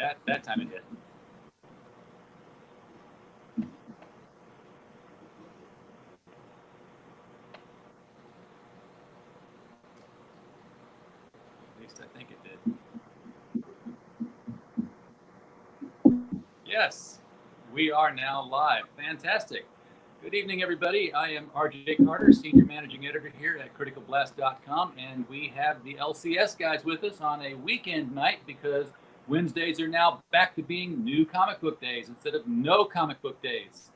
That time it did. At least I think it did. Yes, we are now live. Fantastic. Good evening, everybody. I am RJ Carter, Senior Managing Editor here at CriticalBlast.com, and we have the LCS guys with us on a weekend night because Wednesdays are now back to being new comic book days instead of no comic book days.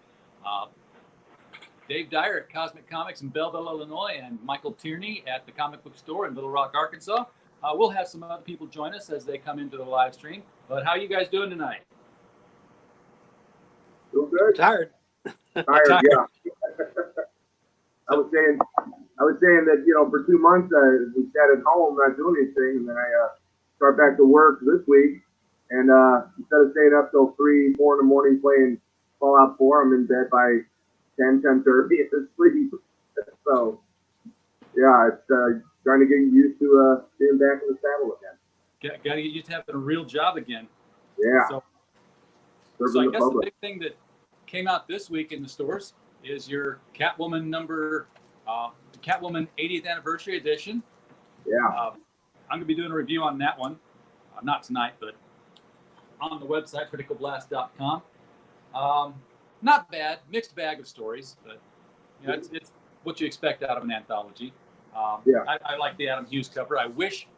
Dave Dyer at Cosmic Comics in Belleville, Illinois, and Michael Tierney at the Comic Book Store in Little Rock, Arkansas. We'll have some other people join us as they come into the live stream. But how are you guys doing tonight? Doing good. Tired. Tired, yeah. I was saying that, for 2 months we sat at home not doing anything, and then I start back to work this week, and instead of staying up till 3, 4 in the morning playing Fallout 4, I'm in bed by 10:30 asleep. So, yeah, it's trying to get used to getting back in the saddle again. Got to get used to having a real job again. Yeah. So I guess the big thing that came out this week in the stores is your Catwoman Catwoman 80th Anniversary Edition. Yeah. I'm going to be doing a review on that one. Not tonight, but on the website, CriticalBlast.com. Not bad. Mixed bag of stories, but it's what you expect out of an anthology. I like the Adam Hughes cover. I wish,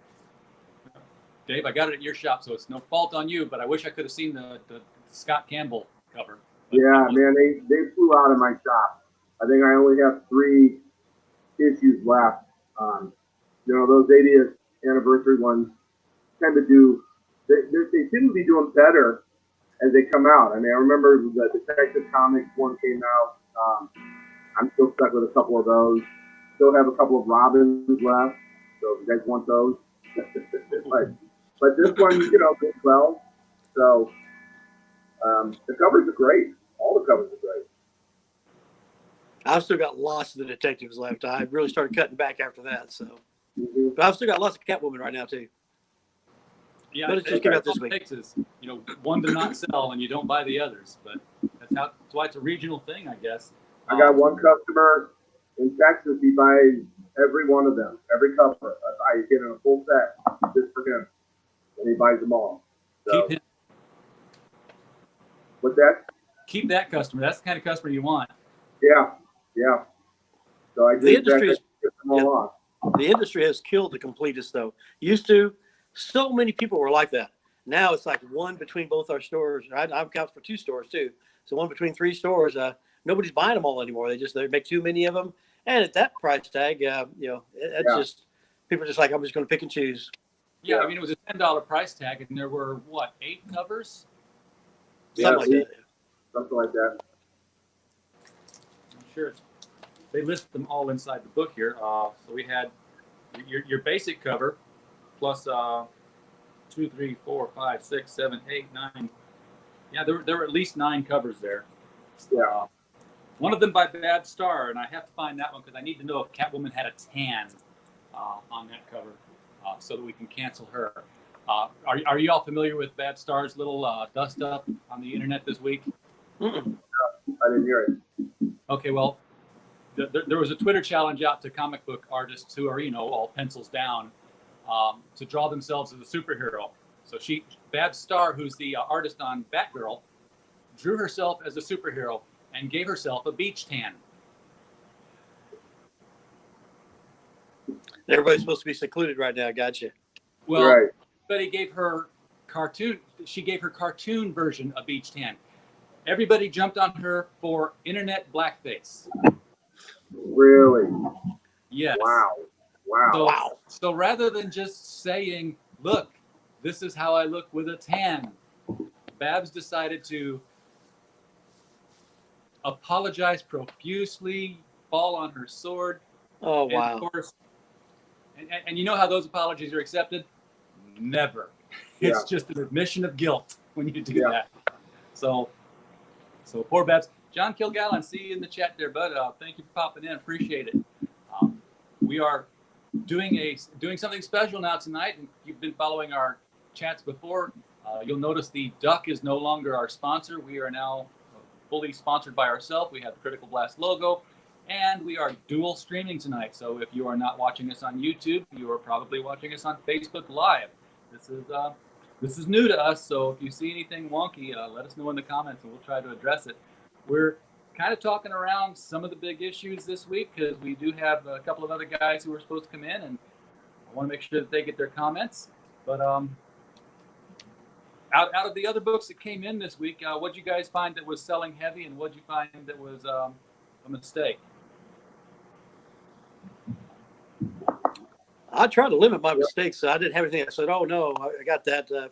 Dave, I got it at your shop, so it's no fault on you, but I wish I could have seen the Scott Campbell cover. Yeah, man, they flew out of my shop. I think I only have 3 issues left. Those 80th anniversary ones tend to do, they seem to be doing better as they come out. I mean, I remember the Detective Comics one came out. I'm still stuck with a couple of those. Still have a couple of Robins left, so if you guys want those. but this one, did well. So the covers are great. All the covers are great. I've still got lots of the detectives left. I really started cutting back after that. So, Mm-hmm. But I've still got lots of Catwoman right now too. Yeah, but it just came out this week. Takes is, one to not sell and you don't buy the others, but that's why it's a regional thing, I guess. I got one customer in Texas. He buys every one of them, every cover. I get in a full set just for him, and he buys them all. So, keep him. What's that? Keep that customer. That's the kind of customer you want. Yeah. So I The industry get them all off. The industry has killed the completists, though. Used to, so many people were like that. Now it's like one between both our stores. I'm counting for 2 stores too. So one between 3 stores. Nobody's buying them all anymore. They make too many of them, and at that price tag, just people are just like, I'm just going to pick and choose. Yeah, I mean, it was a $10 price tag, and there were 8 covers? Something like that. I'm sure they list them all inside the book here. So we had your basic cover plus 2, 3, 4, 5, 6, 7, 8, 9. Yeah, there were at least 9 covers there. Yeah. One of them by Bad Star, and I have to find that one because I need to know if Catwoman had a tan on that cover so that we can cancel her. Are you all familiar with Bad Star's little dust up on the internet this week? Mm-mm. I didn't hear it. Okay, well, there was a Twitter challenge out to comic book artists who are, all pencils down to draw themselves as a superhero. So Bad Star, who's the artist on Batgirl, drew herself as a superhero and gave herself a beach tan. Everybody's supposed to be secluded right now. Gotcha. Well, Right. but she gave her cartoon version of beach tan. Everybody jumped on her for internet blackface. Really? Yes. Wow. So rather than just saying, look, this is how I look with a tan, Babs decided to apologize profusely, fall on her sword. Oh, And wow. of course, and you know how those apologies are accepted? Never. It's just an admission of guilt when you do that. So poor Babs. John Kilgallen, see you in the chat there, bud. Thank you for popping in. Appreciate it. We are doing something special now tonight, and you've been following our chats before. You'll notice the duck is no longer our sponsor. We are now fully sponsored by ourselves. We have the Critical Blast logo, and we are dual streaming tonight. So if you are not watching us on YouTube, you are probably watching us on Facebook Live. This is new to us, so if you see anything wonky, let us know in the comments, and we'll try to address it. We're kind of talking around some of the big issues this week because we do have a couple of other guys who are supposed to come in, and I want to make sure that they get their comments. But out of the other books that came in this week, what did you guys find that was selling heavy, and what did you find that was a mistake? I try to limit my mistakes, so I didn't have anything. I said, "Oh no, I got that." I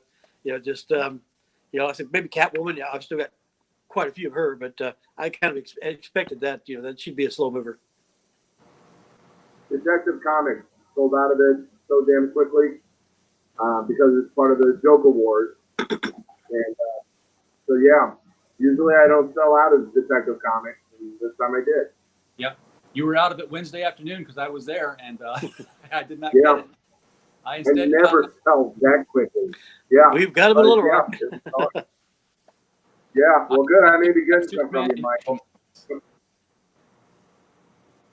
said maybe Catwoman. Yeah, I've still got quite a few of her, but I kind of expected that. That she'd be a slow mover. Detective Comics sold out of it so damn quickly because it's part of the Joker Wars, and so yeah. Usually I don't sell out of Detective Comics, and this time I did. Yep. You were out of it Wednesday afternoon because I was there, and I did not get it. I never sell that quickly. Yeah. We've got them a little rough. Yeah, well, good. I may be getting some from you, Michael.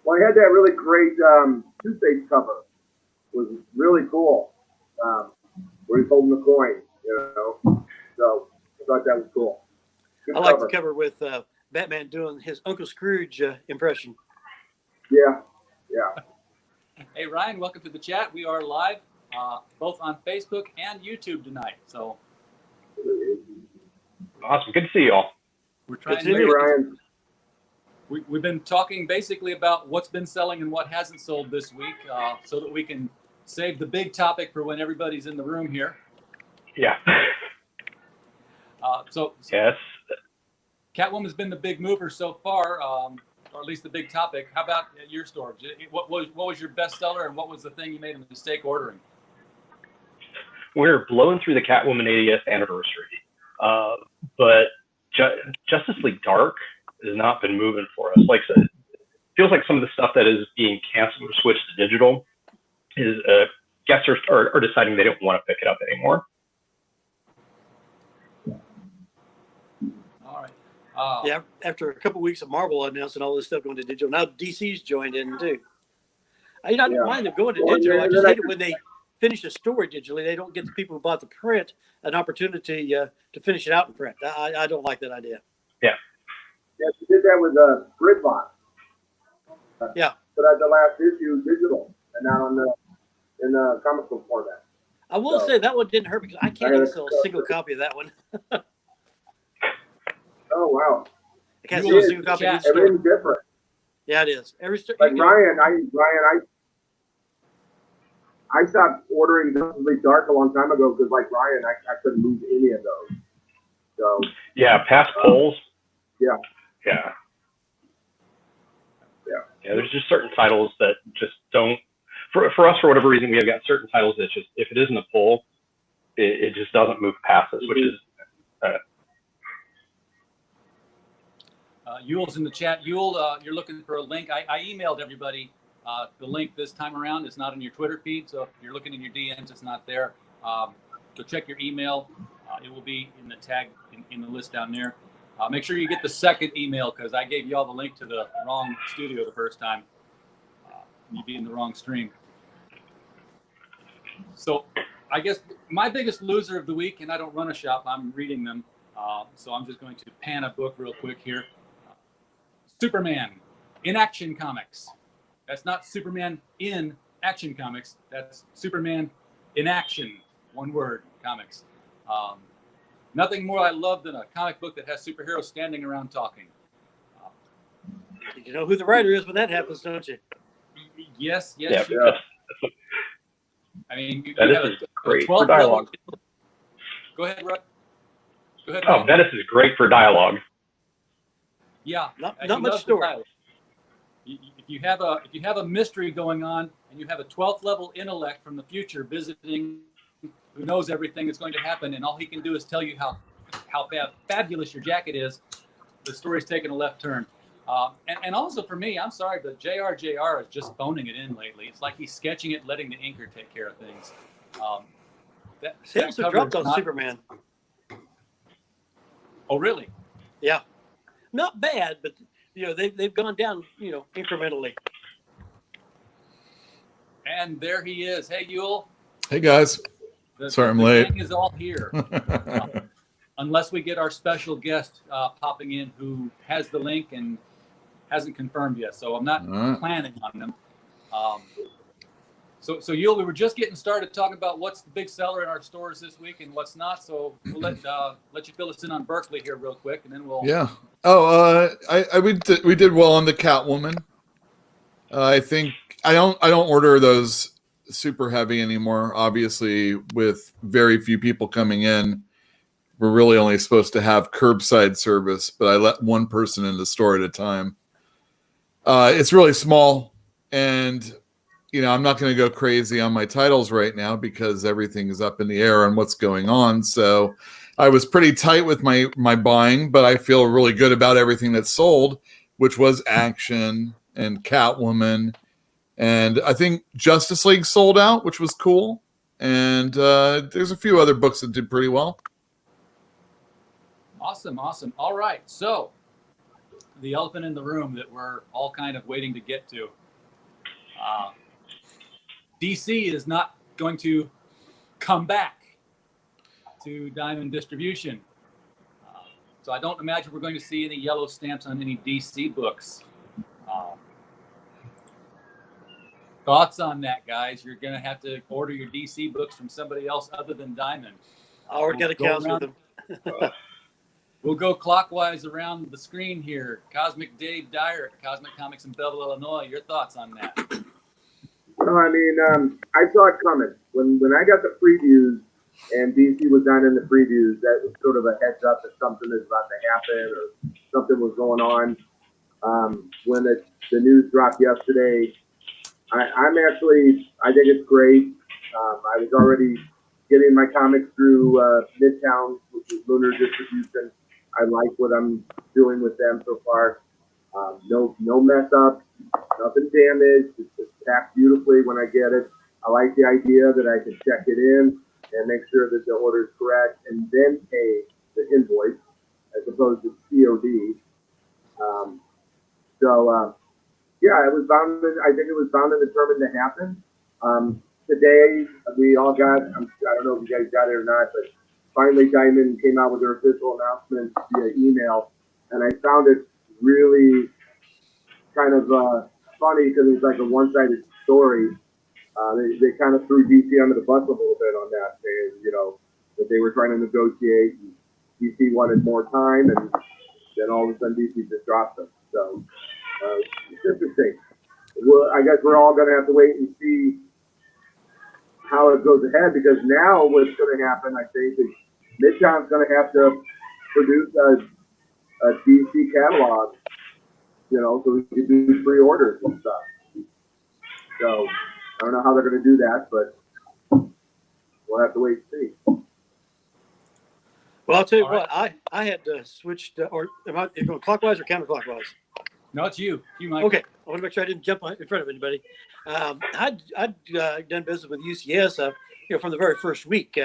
Well, I had that really great Two-Face cover. It was really cool. Where he's holding the coin, So I thought that was cool. Good I like cover. the cover with Batman doing his Uncle Scrooge impression. Yeah. Hey, Ryan, welcome to the chat. We are live both on Facebook and YouTube tonight. So awesome. Good to see you all. we're trying Hey, Ryan. We've been talking basically about what's been selling and what hasn't sold this week so that we can save the big topic for when everybody's in the room here. Yeah. Yes. Catwoman's been the big mover so far, or at least the big topic. How about at your store? What was your best seller, and what was the thing you made a mistake ordering? We're blowing through the Catwoman 80th anniversary, but Justice League Dark has not been moving for us. Like, it feels like some of the stuff that is being canceled or switched to digital is guests are deciding they don't want to pick it up anymore. All right. Yeah, after a couple of weeks of Marvel announcing all this stuff going to digital, now DC's joined in too. I don't mind them going to digital. I just hate it when they finish a story digitally. They don't get the people who bought the print an opportunity to finish it out in print. I don't like that idea. Yeah. Yeah, she did that with Gridlock. Yeah. But at the last issue, digital, and not in the comic book format. I will say that one didn't hurt because I can't even sell a single copy of that one. Oh wow! I can't sell a single copy of each store. Everything's different. Yeah, it is. Every store. Like Ryan, I stopped ordering Justice League Dark a long time ago because, like Ryan, I couldn't move any of those. So yeah, past polls. Yeah. There's just certain titles that just don't. For us, for whatever reason, we have got certain titles that just, if it isn't a poll, it just doesn't move past us, which is. Yule's in the chat. Yule, you're looking for a link. I emailed everybody the link this time around. It's not in your Twitter feed, so if you're looking in your DMs, it's not there. So check your email. It will be in the tag in the list down there. Make sure you get the second email because I gave you all the link to the wrong studio the first time. You'd be in the wrong stream. So I guess my biggest loser of the week, and I don't run a shop, I'm reading them. So I'm just going to pan a book real quick here. Superman in Action Comics. That's not Superman in Action Comics. That's Superman in Action, one word, comics. Nothing more I love than a comic book that has superheroes standing around talking. You know who the writer is when that happens, don't you? Yes. Yeah. I mean, you Venice have is great for 12 dialogue. Go ahead, Ruck. Go ahead. Oh, Venice is great for dialogue. Yeah, not much story. If you have a mystery going on and you have a 12th level intellect from the future visiting, who knows everything that's going to happen, and all he can do is tell you how fabulous your jacket is, the story's taking a left turn. And also for me, I'm sorry, but JR is just phoning it in lately. It's like he's sketching it, letting the inker take care of things. Sales have dropped on Superman. Oh, really? Yeah, not bad, but they've gone down incrementally. And there he is. Hey, Yule. Hey guys, sorry I'm late. The gang is all here. Unless we get our special guest popping in who has the link and hasn't confirmed yet. So I'm not planning on them. So Yul, we were just getting started talking about what's the big seller in our stores this week and what's not. So we'll let you fill us in on Berkeley here real quick, and then we'll. Yeah. Oh, we did well on the Catwoman. I think I don't order those super heavy anymore. Obviously, with very few people coming in, we're really only supposed to have curbside service, but I let one person in the store at a time. It's really small, and I'm not going to go crazy on my titles right now because everything is up in the air on what's going on. So I was pretty tight with my buying, but I feel really good about everything that's sold, which was Action and Catwoman. And I think Justice League sold out, which was cool. And there's a few other books that did pretty well. Awesome. All right. So the elephant in the room that we're all kind of waiting to get to. DC is not going to come back to Diamond Distribution. So I don't imagine we're going to see any yellow stamps on any DC books. Thoughts on that, guys? You're going to have to order your DC books from somebody else other than Diamond. I already got accounts with them. We'll go clockwise around the screen here. Cosmic Dave Dyer at Cosmic Comics in Belleville, Illinois. Your thoughts on that? Well, I mean, I saw it coming. When I got the previews and DC was not in the previews, that was sort of a heads up that something is about to happen or something was going on. When the news dropped yesterday, I think it's great. I was already getting my comics through Midtown, which is Lunar Distribution. I like what I'm doing with them so far. No mess ups, nothing damaged. It's packed beautifully when I get it. I like the idea that I can check it in and make sure that the order is correct and then pay the invoice as opposed to COD. Yeah, it was bound. I think it was bound and determined to happen. Today, we all got, I don't know if you guys got it or not, but finally Diamond came out with their official announcement via email, and I found it really kind of funny because it's like a one-sided story. They kind of threw DC under the bus a little bit on that, saying, that they were trying to negotiate, and DC wanted more time, and then all of a sudden DC just dropped them. So it's interesting. Well, I guess we're all going to have to wait and see how it goes ahead, because now what's going to happen, I think, is Midtown's going to have to produce a DC catalog, so we can do pre-orders and stuff. So I don't know how they're going to do that, but we'll have to wait and see. Well, I'll tell you what, I had to switch to, or am I going clockwise or counterclockwise? No, it's you. Mike. Okay. I want to make sure I didn't jump in front of anybody. I'd done business with UCS, from the very first week.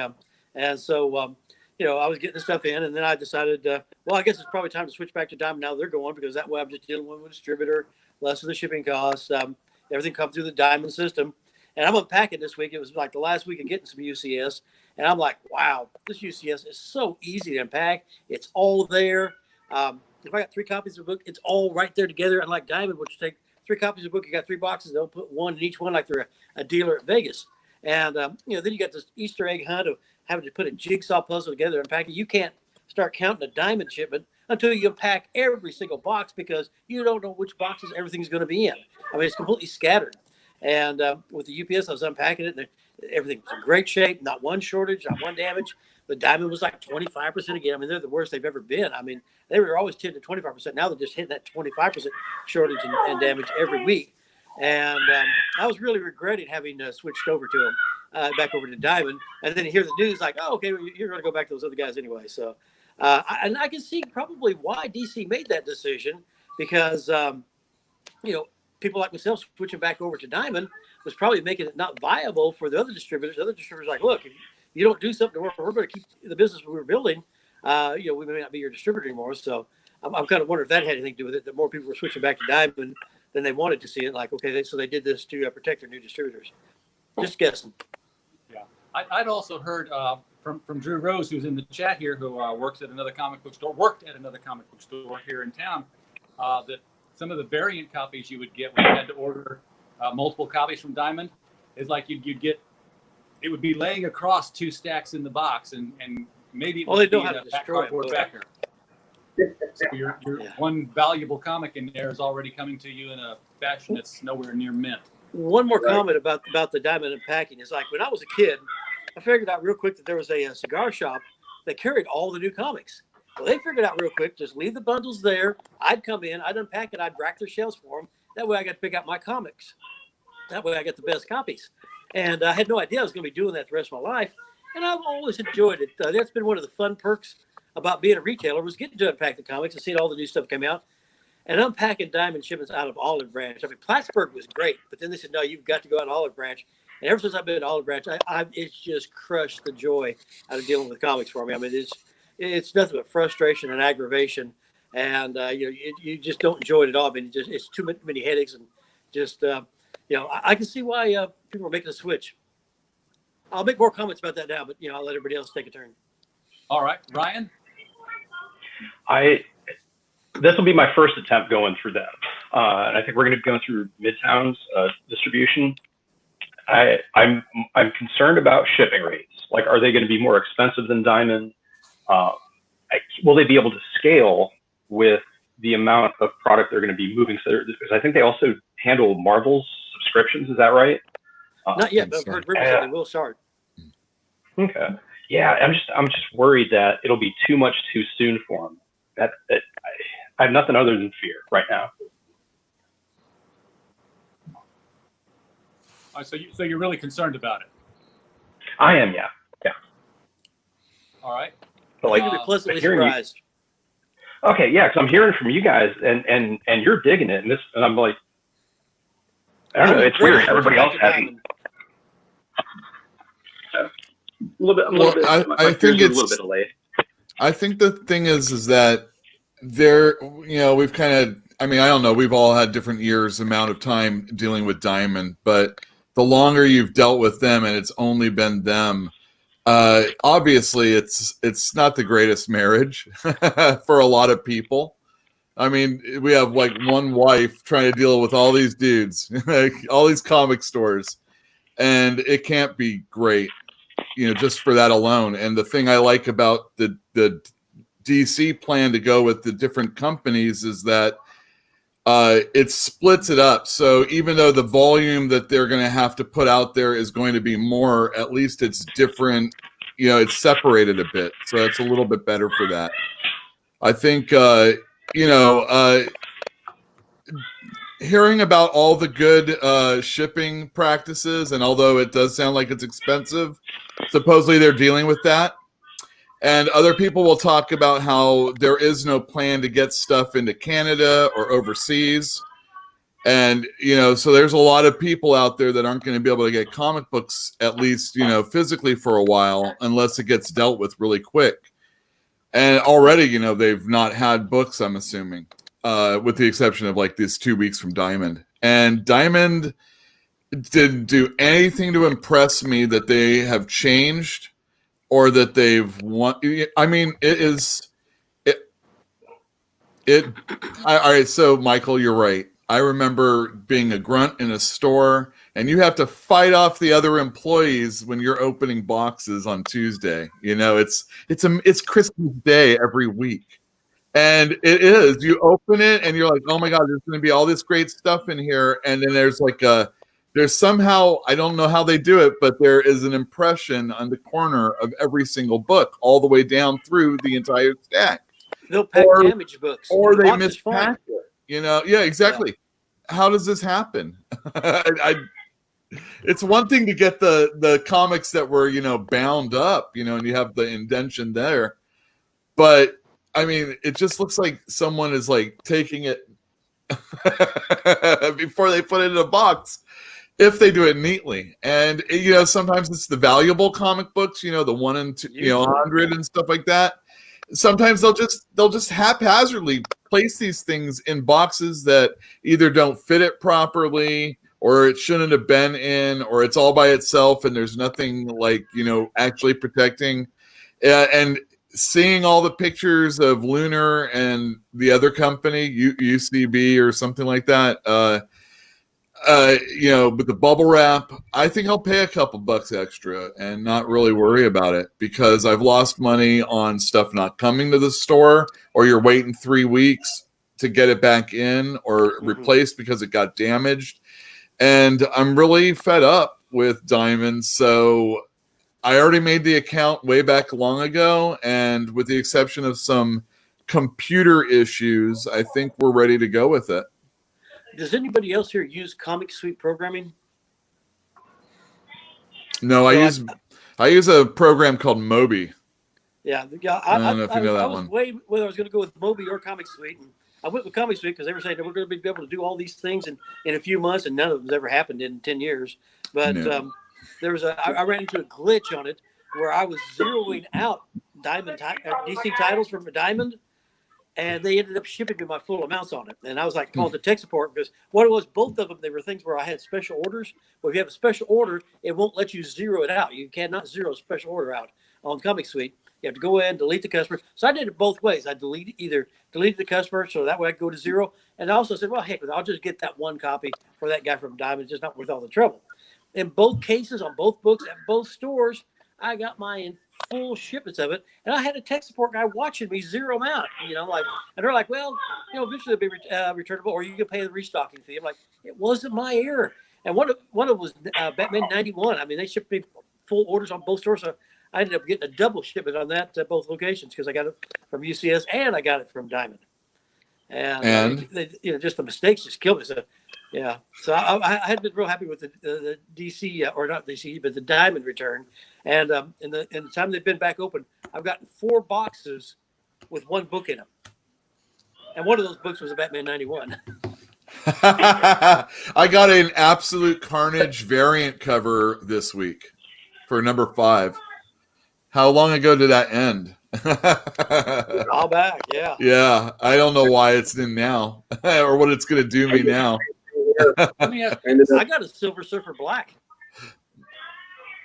And so, I was getting the stuff in, and then I decided, I guess it's probably time to switch back to Diamond now they're going, because that way I'm just dealing with a distributor, less of the shipping costs, everything comes through the Diamond system. And I'm unpacking this week. It was like the last week of getting some UCS. And I'm like, wow, this UCS is so easy to unpack. It's all there. If I got 3 copies of a book, it's all right there together. Unlike Diamond, which you take 3 copies of a book, you got 3 boxes. They'll put one in each one like they're a dealer at Vegas. And, then you got this Easter egg hunt of having to put a jigsaw puzzle together and unpack it. You can't start counting a Diamond shipment until you unpack every single box, because you don't know which boxes everything's going to be in. I mean, it's completely scattered. And with the UPS, I was unpacking it, and everything was in great shape, not one shortage, not one damage. The Diamond was like 25% again. I mean, they're the worst they've ever been. I mean, they were always 10 to 25%. Now they're just hitting that 25% shortage and damage every week. And I was really regretting having switched over to them, back over to Diamond. And then you hear the news like, oh, okay, well, you're going to go back to those other guys anyway. So, and I can see probably why DC made that decision, because, people like myself switching back over to Diamond was probably making it not viable for the other distributors. The other distributors like, look, if you don't do something, we're going to keep the business we were building. we may not be your distributor anymore. So I'm kind of wondering if that had anything to do with it, that more people were switching back to Diamond than they wanted to see it. Like, okay, so they did this to protect their new distributors. Just guessing. Yeah, I'd also heard from Drew Rose, who's in the chat here, who worked at another comic book store here in town, that some of the variant copies you would get when you had to order multiple copies from Diamond is like you'd get, it would be laying across 2 stacks in the box, and maybe it Well, would they be know how in to a destroy cardboard it. backer. So your one valuable comic in there is already coming to you in a fashion that's nowhere near mint. One more comment about the Diamond Unpacking is, like, when I was a kid, I figured out real quick that there was a cigar shop that carried all the new comics. Well, they figured out real quick, just leave the bundles there. I'd come in, I'd unpack it, I'd rack their shelves for them. That way I got to pick out my comics. That way I get the best copies. And I had no idea I was going to be doing that the rest of my life. And I've always enjoyed it. That's been one of the fun perks about being a retailer, was getting to unpack the comics and seeing all the new stuff come out. And unpacking Diamond shipments out of Olive Branch. I mean, Plattsburgh was great, but then they said, no, you've got to go out to Olive Branch. And ever since I've been to Olive Branch, it's just crushed the joy out of dealing with comics for me. I mean, it's nothing but frustration and aggravation, and you just don't enjoy it at all. I mean, it's too many headaches, and just I can see why people are making a switch. I'll make more comments about that now, but I'll let everybody else take a turn. All right, Ryan. This will be my first attempt going through them. And I think we're going to be going through Midtown's distribution. I'm concerned about shipping rates. Like, are they going to be more expensive than Diamond? Will they be able to scale with the amount of product they're going to be moving? Because I think they also handle Marvel's subscriptions. Is that right? Not yet, but I've heard rumors that they will start. Okay. Yeah, I'm just worried that it'll be too much too soon for them. I have nothing other than fear right now. So you're really concerned about it? I am, yeah. All right. But like, You'll be pleasantly hearing surprised. Okay, yeah, because I'm hearing from you guys, and you're digging it, and I'm like, I don't know, it's weird. Everybody else hasn't. A little bit. I think it's a little bit delayed. I think the thing is that there, we've kind of, I mean, I don't know, we've all had different years, amount of time dealing with Diamond, but the longer you've dealt with them and it's only been them, obviously it's not the greatest marriage for a lot of people. I mean, we have like one wife trying to deal with all these dudes, all these comic stores, and it can't be great, just for that alone. And the thing I like about the DC plan to go with the different companies is that it splits it up. So even though the volume that they're going to have to put out there is going to be more, at least it's different, it's separated a bit. So it's a little bit better for that. I think, hearing about all the good shipping practices, and although it does sound like it's expensive, supposedly they're dealing with that. And other people will talk about how there is no plan to get stuff into Canada or overseas. And, so there's a lot of people out there that aren't going to be able to get comic books, at least, physically for a while, unless it gets dealt with really quick. And already, they've not had books, I'm assuming, with the exception of like these 2 weeks from Diamond. And Diamond didn't do anything to impress me that they have changed or that they've won. I mean, all right. So Michael, you're right. I remember being a grunt in a store, and you have to fight off the other employees when you're opening boxes on Tuesday. It's Christmas Day every week. And it is. You open it and you're like, oh my God, there's going to be all this great stuff in here. And then there's there's somehow, I don't know how they do it, but there is an impression on the corner of every single book all the way down through the entire stack. They'll pack damage books. Or they mispack it. Yeah, exactly. Yeah. How does this happen? It's one thing to get the comics that were, bound up, and you have the indention there. But I mean, it just looks like someone is like taking it before they put it in a box, if they do it neatly. And, sometimes it's the valuable comic books, the 1 and 2, 100 and stuff like that. sometimes they'll just haphazardly place these things in boxes that either don't fit it properly, or it shouldn't have been in, or it's all by itself and there's nothing like, actually protecting. And seeing all the pictures of Lunar and the other company, UCB or something like that, with the bubble wrap, I think I'll pay a couple bucks extra and not really worry about it, because I've lost money on stuff not coming to the store, or you're waiting 3 weeks to get it back in or replaced because it got damaged. And I'm really fed up with Diamond. So I already made the account way back long ago. And with the exception of some computer issues, I think we're ready to go with it. Does anybody else here use Comic Suite programming? No, I use a program called Moby. Yeah, I don't know if you know that I was one. way whether I was going to go with Moby or Comic Suite. And I went with Comic Suite because they were saying that we're going to be able to do all these things in a few months, and none of them's ever happened in 10 years. But there was I ran into a glitch on it where I was zeroing out DC titles from a Diamond, and they ended up shipping me my full amounts on it. And I was like, called the tech support, because what it was, both of them, they were things where I had special orders. Well, if you have a special order, it won't let you zero it out. You cannot zero a special order out on Comic Suite. You have to go in, delete the customer. So I did it both ways. I deleted the customer, so that way I could go to zero. And I also said, well, heck, I'll just get that one copy for that guy from Diamond. It's just not worth all the trouble. In both cases, on both books, at both stores, I got my full shipments of it, and I had a tech support guy watching me zero them out. And they're like, well, eventually it'll be returnable, or you can pay the restocking fee. I'm like, it wasn't my error. And one of them was Batman 91. I mean, they shipped me full orders on both stores, so I ended up getting a double shipment on that both locations, because I got it from UCS and I got it from Diamond. And just the mistakes just killed me. So yeah, so I had been real happy with the DC, or not DC, but the Diamond return. And in the time they've been back open, I've gotten 4 boxes with one book in them, and one of those books was a Batman 91. I got an Absolute Carnage variant cover this week for number 5. How long ago did that end? All back, yeah. Yeah, I don't know why it's in now or what it's going to do me now. Let me ask you, I got a Silver Surfer Black.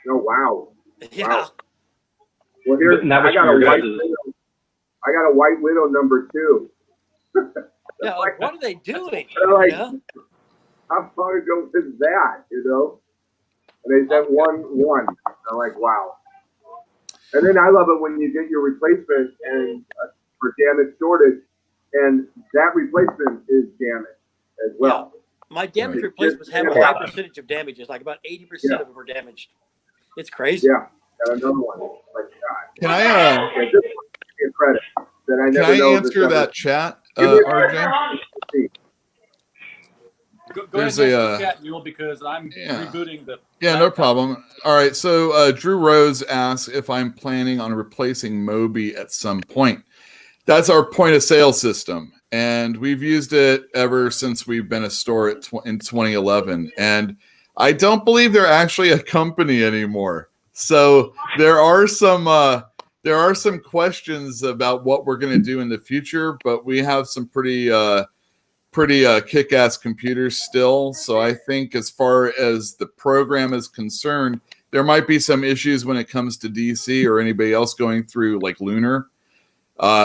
Oh, wow. Yeah. Wow. Well, here's I got a White Widow number 2. Yeah, like, what are they doing? Like, how far ago is that? And they said 1-1. I'm like, wow. And then I love it when you get your replacement and for damage shortage, and that replacement is damaged as well. Yeah. My damage replacements have a high percentage of damages, like about 80% of them are damaged. It's crazy. Yeah, got another one. Like, God. Can I credit that I never can I know answer that chat, RJ? Go ahead and answer the chat, Mule, because I'm rebooting the. Yeah, no problem. All right, so Drew Rose asks if I'm planning on replacing Moby at some point. That's our point of sale system, and we've used it ever since we've been a store in 2011. And I don't believe they're actually a company anymore. So there are some questions about what we're going to do in the future, but we have some pretty kick-ass computers still. So I think as far as the program is concerned, there might be some issues when it comes to DC or anybody else going through like Lunar,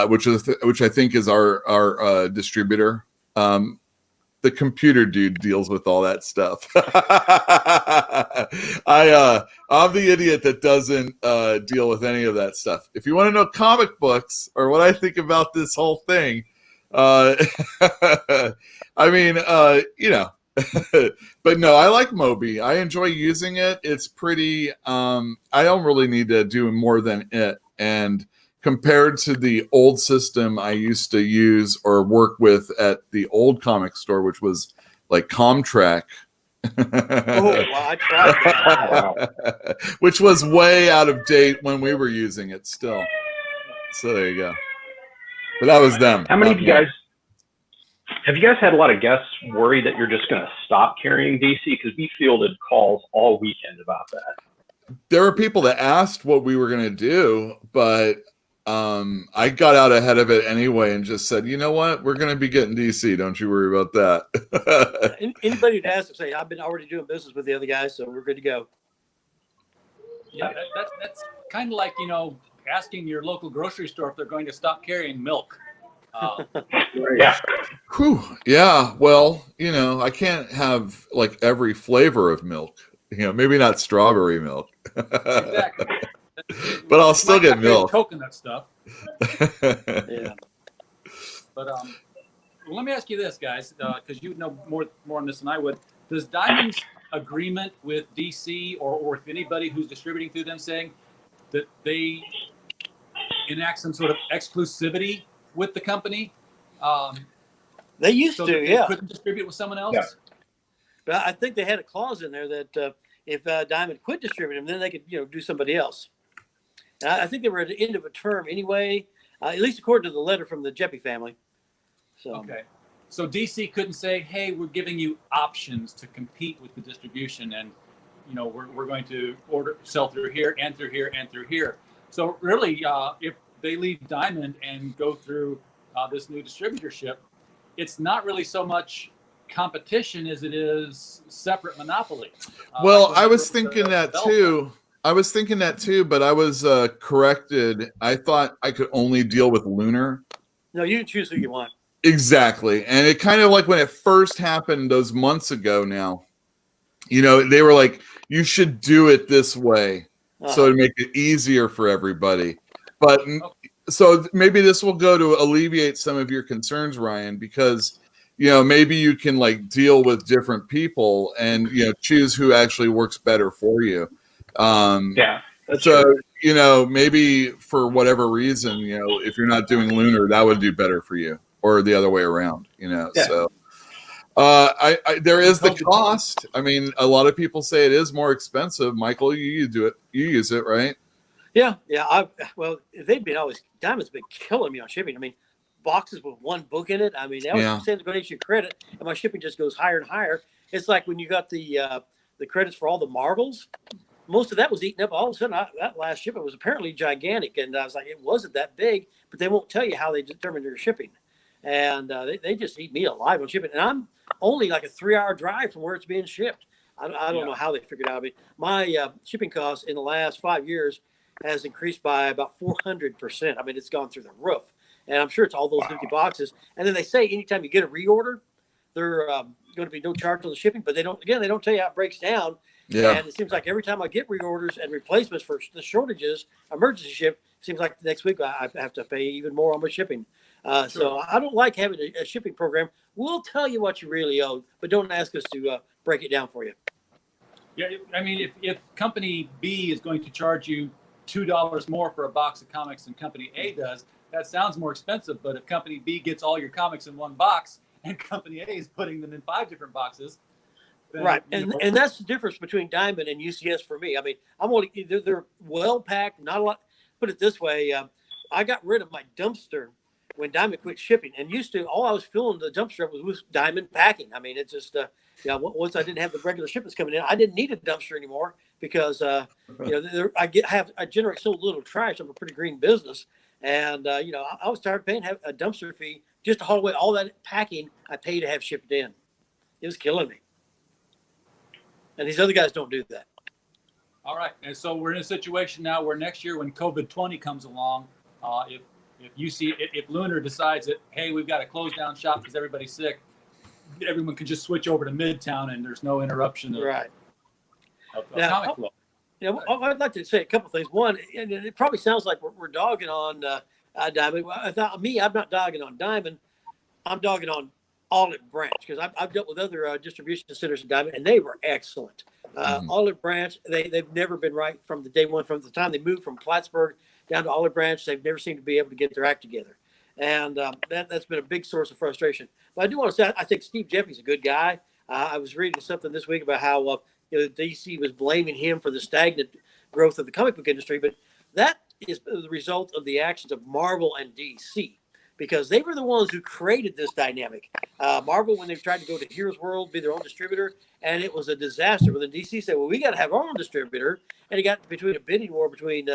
which I think is our distributor. The computer dude deals with all that stuff. I'm the idiot that doesn't deal with any of that stuff. If you want to know comic books or what I think about this whole thing, I mean, but no, I like Moby. I enjoy using it. It's pretty, I don't really need to do more than it. And compared to the old system I used to use or work with at the old comic store, which was like Comtrack. I tried that. Which was way out of date when we were using it still. So there you go. But that was them. How many of you guys have had a lot of guests worried that you're just going to stop carrying DC? Because we fielded calls all weekend about that. There were people that asked what we were going to do, but I got out ahead of it anyway and just said, you know what, we're going to be getting DC. Don't you worry about that. Anybody who'd ask to say, I've been already doing business with the other guys, so we're good to go. Yeah, that's kind of like, asking your local grocery store if they're going to stop carrying milk. Yeah. Whew. Yeah. Well, I can't have like every flavor of milk. Maybe not strawberry milk. Exactly. But I'll still Might get not carry milk. coconut stuff. Yeah. But well, let me ask you this, guys, because you know more on this than I would. Does Diamond's agreement with DC or with anybody who's distributing through them saying that they enact some sort of exclusivity with the company? They used so to, that they yeah. couldn't distribute with someone else? Yeah. But I think they had a clause in there that if Diamond quit distributing them, then they could, do somebody else. And I think they were at the end of a term anyway, at least according to the letter from the Jeppy family. So Okay. So DC couldn't say, hey, we're giving you options to compete with the distribution, and we're going to sell through here and through here and through here. So really, if they leave Diamond and go through this new distributorship, it's not really so much competition as it is separate monopoly. Well, like I was the thinking that Bell too. I was thinking that too, but I was corrected. I thought I could only deal with Lunar. no, you can choose who you want. Exactly. And it kind of like when it first happened those months ago now, they were like, you should do it this way. So to make it easier for everybody. But so maybe this will go to alleviate some of your concerns, Ryan, because maybe you can like deal with different people and choose who actually works better for you. Yeah. That's so true. maybe for whatever reason, if you're not doing Lunar, that would do better for you, or the other way around. Yeah. So there is the cost. I mean, a lot of people say it is more expensive. Michael, you use it, right? Yeah. Well, Diamond's been killing me on shipping. I mean, boxes with one book in it. I mean, they always say they're going to issue credit, and my shipping just goes higher and higher. It's like when you got the credits for all the Marvels. Most of that was eaten up. All of a sudden, that last shipment was apparently gigantic, and I was like, it wasn't that big, but they won't tell you how they determine their shipping, and they just eat me alive on shipping. And I'm only like a 3-hour drive from where it's being shipped. I don't know how they figured it out. I mean, my shipping costs in the last 5 years has increased by about 400%. I mean, it's gone through the roof. And I'm sure it's all those empty boxes. And then they say anytime you get a reorder, there going to be no charge on the shipping. But they don't tell you how it breaks down. Yeah. And it seems like every time I get reorders and replacements for the shortages, emergency ship, it seems like next week I have to pay even more on my shipping. So I don't like having a shipping program. We'll tell you what you really owe, but don't ask us to break it down for you. Yeah, I mean, if Company B is going to charge you $2 more for a box of comics than Company A does, that sounds more expensive. But if Company B gets all your comics in one box and Company A is putting them in 5 different boxes, then, right, and that's the difference between Diamond and UCS for me. I mean, they're well packed, not a lot. Put it this way, I got rid of my dumpster when Diamond quit shipping, and used to all I was filling the dumpster up was Diamond packing. I mean, it's just once I didn't have the regular shipments coming in, I didn't need a dumpster anymore because I generate so little trash. I'm a pretty green business, and I was tired of paying a dumpster fee just to haul away all that packing I pay to have shipped in. It was killing me. And these other guys don't do that. All right. And so we're in a situation now where next year when COVID-20 comes along, if Lunar decides that, hey, we've got to close down shop because everybody's sick, everyone can just switch over to Midtown and there's no interruption of comic flow. I'd like to say a couple of things. One, and it probably sounds like we're dogging on Diamond. I'm not dogging on Diamond. I'm dogging on Olive Branch, because I've dealt with other distribution centers in Diamond, and they were excellent. Olive Branch, they've never been right from the day one. From the time they moved from Plattsburgh down to Olive Branch, they've never seemed to be able to get their act together. And that's been a big source of frustration. But I do want to say, I think Steve Jeffy's a good guy. I was reading something this week about how DC was blaming him for the stagnant growth of the comic book industry, but that is the result of the actions of Marvel and DC, because they were the ones who created this dynamic. Marvel, when they tried to go to Heroes World, be their own distributor, and it was a disaster. But then DC said, well, we got to have our own distributor. And it got between a bidding war between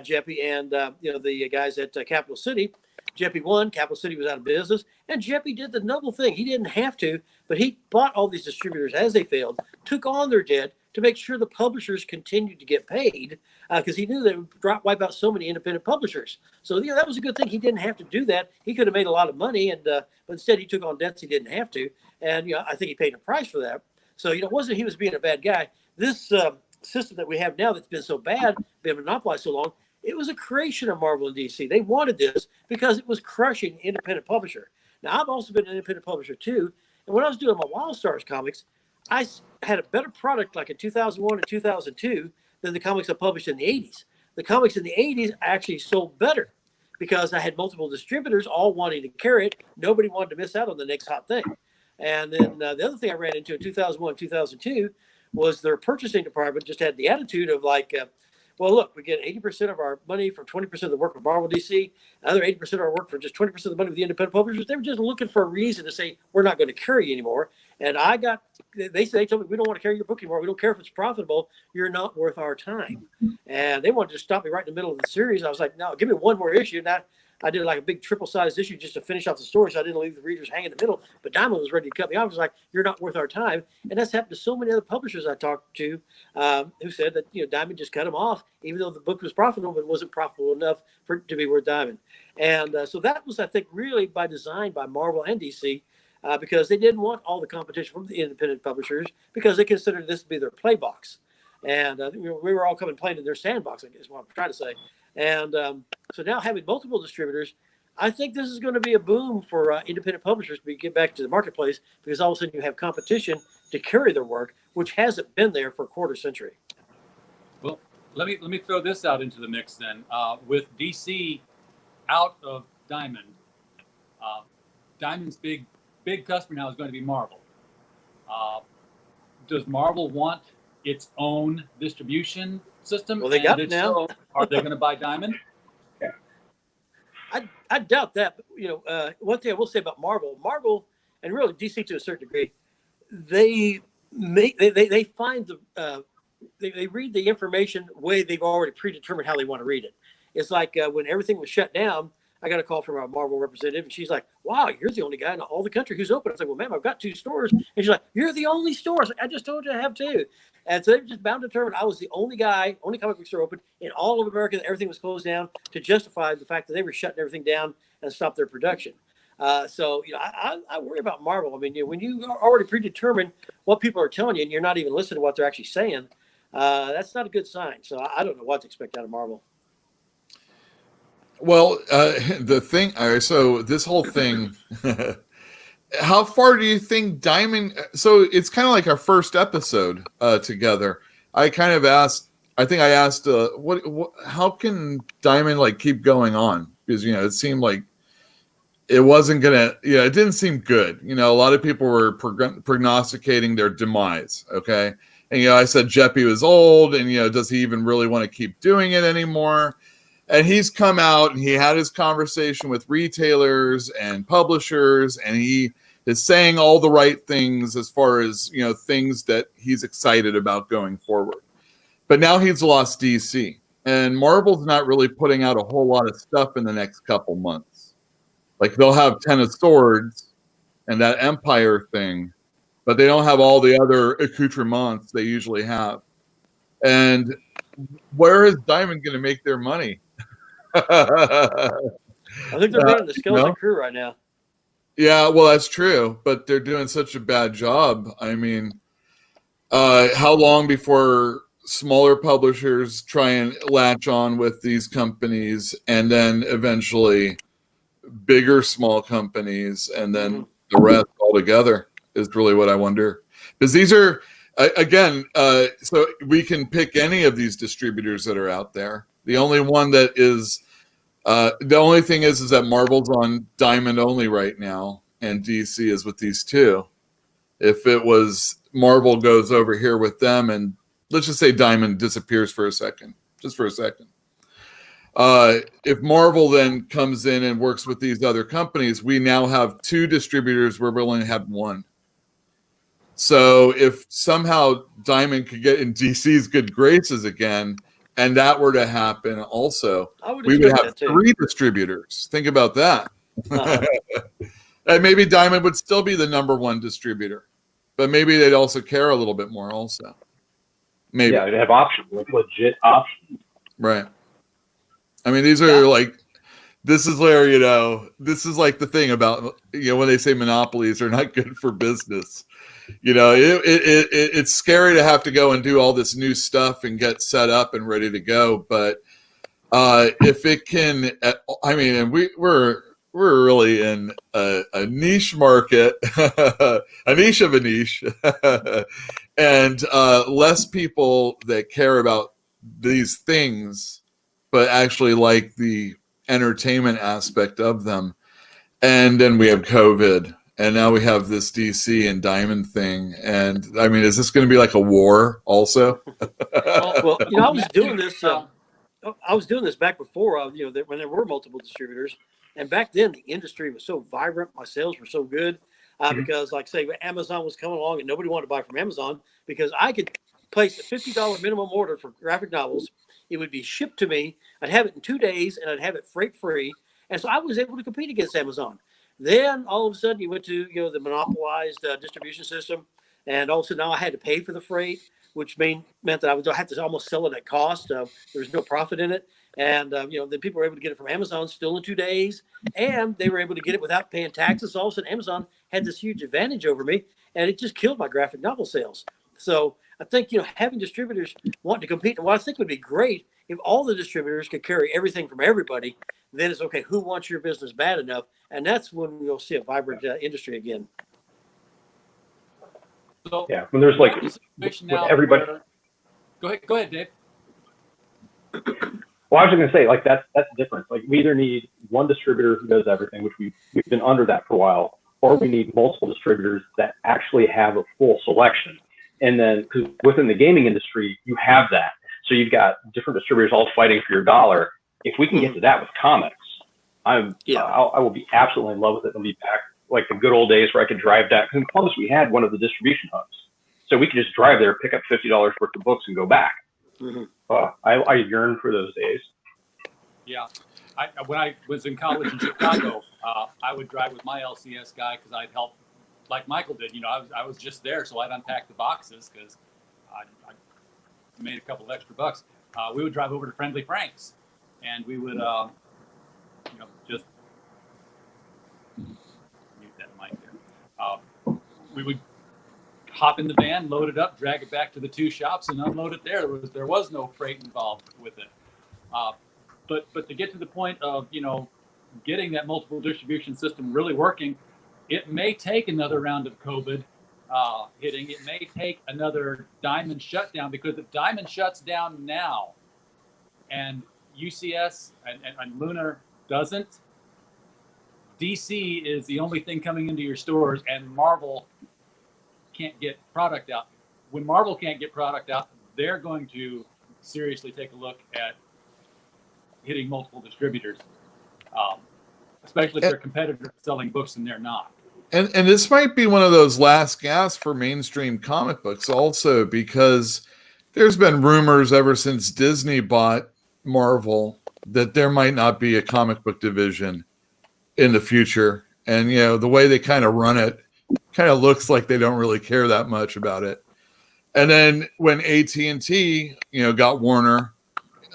Jeppy and the guys at Capital City. Jeppy won. Capital City was out of business, and Jeppy did the noble thing. He didn't have to, but he bought all these distributors as they failed, took on their debt to make sure the publishers continued to get paid, because he knew that it would wipe out so many independent publishers. So that was a good thing. He didn't have to do that. He could have made a lot of money, but instead he took on debts he didn't have to, and I think he paid a price for that. So it wasn't he was being a bad guy. This system that we have now that's been so bad, been monopolized so long, it was a creation of Marvel and DC. They wanted this because it was crushing independent publisher. Now, I've also been an independent publisher too. And when I was doing my Wild Stars comics, I had a better product like in 2001 and 2002 than the comics I published in the 80s. The comics in the 80s actually sold better because I had multiple distributors all wanting to carry it. Nobody wanted to miss out on the next hot thing. And then the other thing I ran into in 2001, 2002 was their purchasing department just had the attitude of like, well, look, we get 80% of our money from 20% of the work with Marvel DC, another 80% of our work for just 20% of the money with the independent publishers. They were just looking for a reason to say, we're not going to carry you anymore. And they told me, we don't want to carry your book anymore. We don't care if it's profitable. You're not worth our time. And they wanted to stop me right in the middle of the series. I was like, no, give me one more issue. Now, I did like a big triple-sized issue just to finish off the story, so I didn't leave the readers hanging in the middle. But Diamond was ready to cut me off. I was like, you're not worth our time. And that's happened to so many other publishers I talked to who said that Diamond just cut them off, even though the book was profitable, but wasn't profitable enough for it to be worth Diamond. And so that was, I think, really by design by Marvel and DC, because they didn't want all the competition from the independent publishers because they considered this to be their play box. And we were all coming playing in their sandbox, I guess is what I'm trying to say. And so now having multiple distributors, I think this is going to be a boom for independent publishers to get back to the marketplace because all of a sudden you have competition to carry their work, which hasn't been there for a quarter century. Well, let me throw this out into the mix then. With DC out of Diamond, Diamond's big customer now is going to be Marvel. Does Marvel want its own distribution system? Well, they got it now. So, are they going to buy Diamond? I doubt that. But, one thing I will say about Marvel, and really DC to a certain degree, they find they read the information way they've already predetermined how they want to read it. It's like when everything was shut down, I got a call from our Marvel representative, and she's like, wow, you're the only guy in all the country who's open. I was like, well, ma'am, I've got 2 stores. And she's like, you're the only store. I was like, I just told you I have 2. And so they've just bound to determine I was the only comic book store open in all of America that everything was closed down to justify the fact that they were shutting everything down and stopped their production. So I worry about Marvel. I mean, when you already predetermine what people are telling you and you're not even listening to what they're actually saying, that's not a good sign. So I don't know what to expect out of Marvel. Well, the thing, so this whole thing, how far do you think Diamond, so it's kind of like our first episode together. I asked, how can Diamond keep going on? Because, it seemed like it wasn't going to, it didn't seem good. A lot of people were prognosticating their demise. Okay. And, I said Jeppy was old and, does he even really want to keep doing it anymore? And he's come out and he had his conversation with retailers and publishers, and he is saying all the right things as far as, things that he's excited about going forward. But now he's lost DC, and Marvel's not really putting out a whole lot of stuff in the next couple months. They'll have Ten of Swords and that Empire thing, but they don't have all the other accoutrements they usually have. And where is Diamond going to make their money? I think they're running the skeleton crew right now. Yeah, well, that's true, but they're doing such a bad job. I mean, how long before smaller publishers try and latch on with these companies, and then eventually bigger small companies, and then the rest altogether is really what I wonder. Because these are, again, so we can pick any of these distributors that are out there. The only one that is, the only thing is that Marvel's on Diamond only right now, and DC is with these 2. If it was Marvel goes over here with them, and let's just say Diamond disappears for a second, just for a second. If Marvel then comes in and works with these other companies, we now have 2 distributors where we only had 1. So if somehow Diamond could get in DC's good graces again, and that were to happen also, I would we would expect have that too. 3 distributors. Think about that. Uh-huh. And maybe Diamond would still be the number 1 distributor, but maybe they'd also care a little bit more also. Maybe. Yeah, they have options, like legit options. Right. I mean, these are like, this is where, this is like the thing about, when they say monopolies are not good for business. It's scary to have to go and do all this new stuff and get set up and ready to go. But if it can, and we're really in a niche market, a niche of a niche, and less people that care about these things, but actually like the entertainment aspect of them. And then we have COVID, and now we have this DC and Diamond thing. And I mean, is this going to be like a war also? Well, I was doing this. I was doing this back before, when there were multiple distributors, and back then the industry was so vibrant. My sales were so good because, like, say, Amazon was coming along and nobody wanted to buy from Amazon because I could place a $50 minimum order for graphic novels. It would be shipped to me. I'd have it in 2 days, and I'd have it freight free. And so I was able to compete against Amazon. Then all of a sudden, you went to the monopolized distribution system, and all of a sudden now I had to pay for the freight, which meant that I would have to almost sell it at cost. There was no profit in it. And, then people were able to get it from Amazon still in 2 days. And they were able to get it without paying taxes. So all of a sudden, Amazon had this huge advantage over me. And it just killed my graphic novel sales. So I think, having distributors wanting to compete, what I think would be great if all the distributors could carry everything from everybody, then it's okay, who wants your business bad enough? And that's when we'll see a vibrant industry again. So Yeah, when there's like with now everybody. Go ahead, Dave. Well, I was just going to say, like, that's the difference. Like, we either need one distributor who does everything, which we've been under that for a while, or we need multiple distributors that actually have a full selection. And then, because within the gaming industry, you have that. So you've got different distributors all fighting for your dollar. If we can get to that with comics, I will be absolutely in love with it and be back like the good old days where I could drive down. Because in Columbus, we had one of the distribution hubs. So we could just drive there, pick up $50 worth of books, and go back. Mm-hmm. I yearn for those days. Yeah. When I was in college in Chicago, I would drive with my LCS guy because I'd help, like Michael did. I was just there, so I'd unpack the boxes because I made a couple of extra bucks. We would drive over to Friendly Frank's, and we would, just mute that mic there. We would hop in the van, load it up, drag it back to the 2 shops, and unload it there. There was no freight involved with it. But to get to the point of getting that multiple distribution system really working, it may take another round of COVID hitting. It may take another Diamond shutdown, because if Diamond shuts down now and UCS and Lunar doesn't, DC is the only thing coming into your stores, and Marvel can't get product out. When Marvel can't get product out, they're going to seriously take a look at hitting multiple distributors, especially if they're competitors selling books and they're not. And this might be one of those last gasps for mainstream comic books also, because there's been rumors ever since Disney bought Marvel that there might not be a comic book division in the future. And, the way they kind of run it kind of looks like they don't really care that much about it. And then when AT&T, got Warner,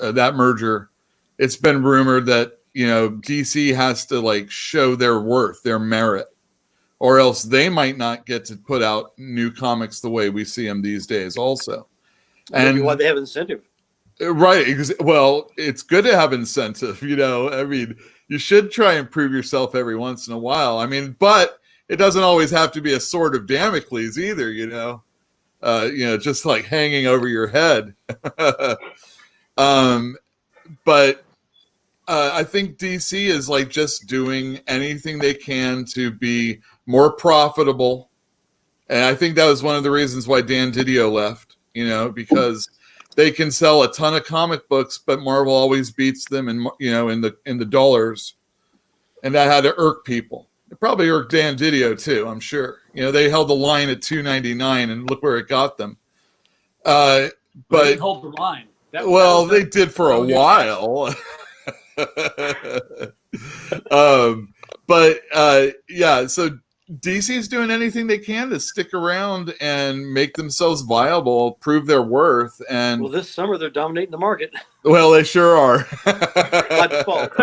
that merger, it's been rumored that, DC has to show their worth, their merit, or else they might not get to put out new comics the way we see them these days also. Maybe why they have incentive. Right. Well, it's good to have incentive, I mean, you should try and prove yourself every once in a while. I mean, but it doesn't always have to be a sword of Damocles either, just like hanging over your head. But I think DC is just doing anything they can to be more profitable. And I think that was one of the reasons why Dan Didio left, because they can sell a ton of comic books, but Marvel always beats them in the dollars. And that had to irk people. It probably irked Dan Didio too, I'm sure. They held the line at $2.99 and look where it got them. But hold the line. Well, was they did for a while. But yeah, so DC's doing anything they can to stick around and make themselves viable, prove their worth, and Well, this summer they're dominating the market well, they sure are. by default.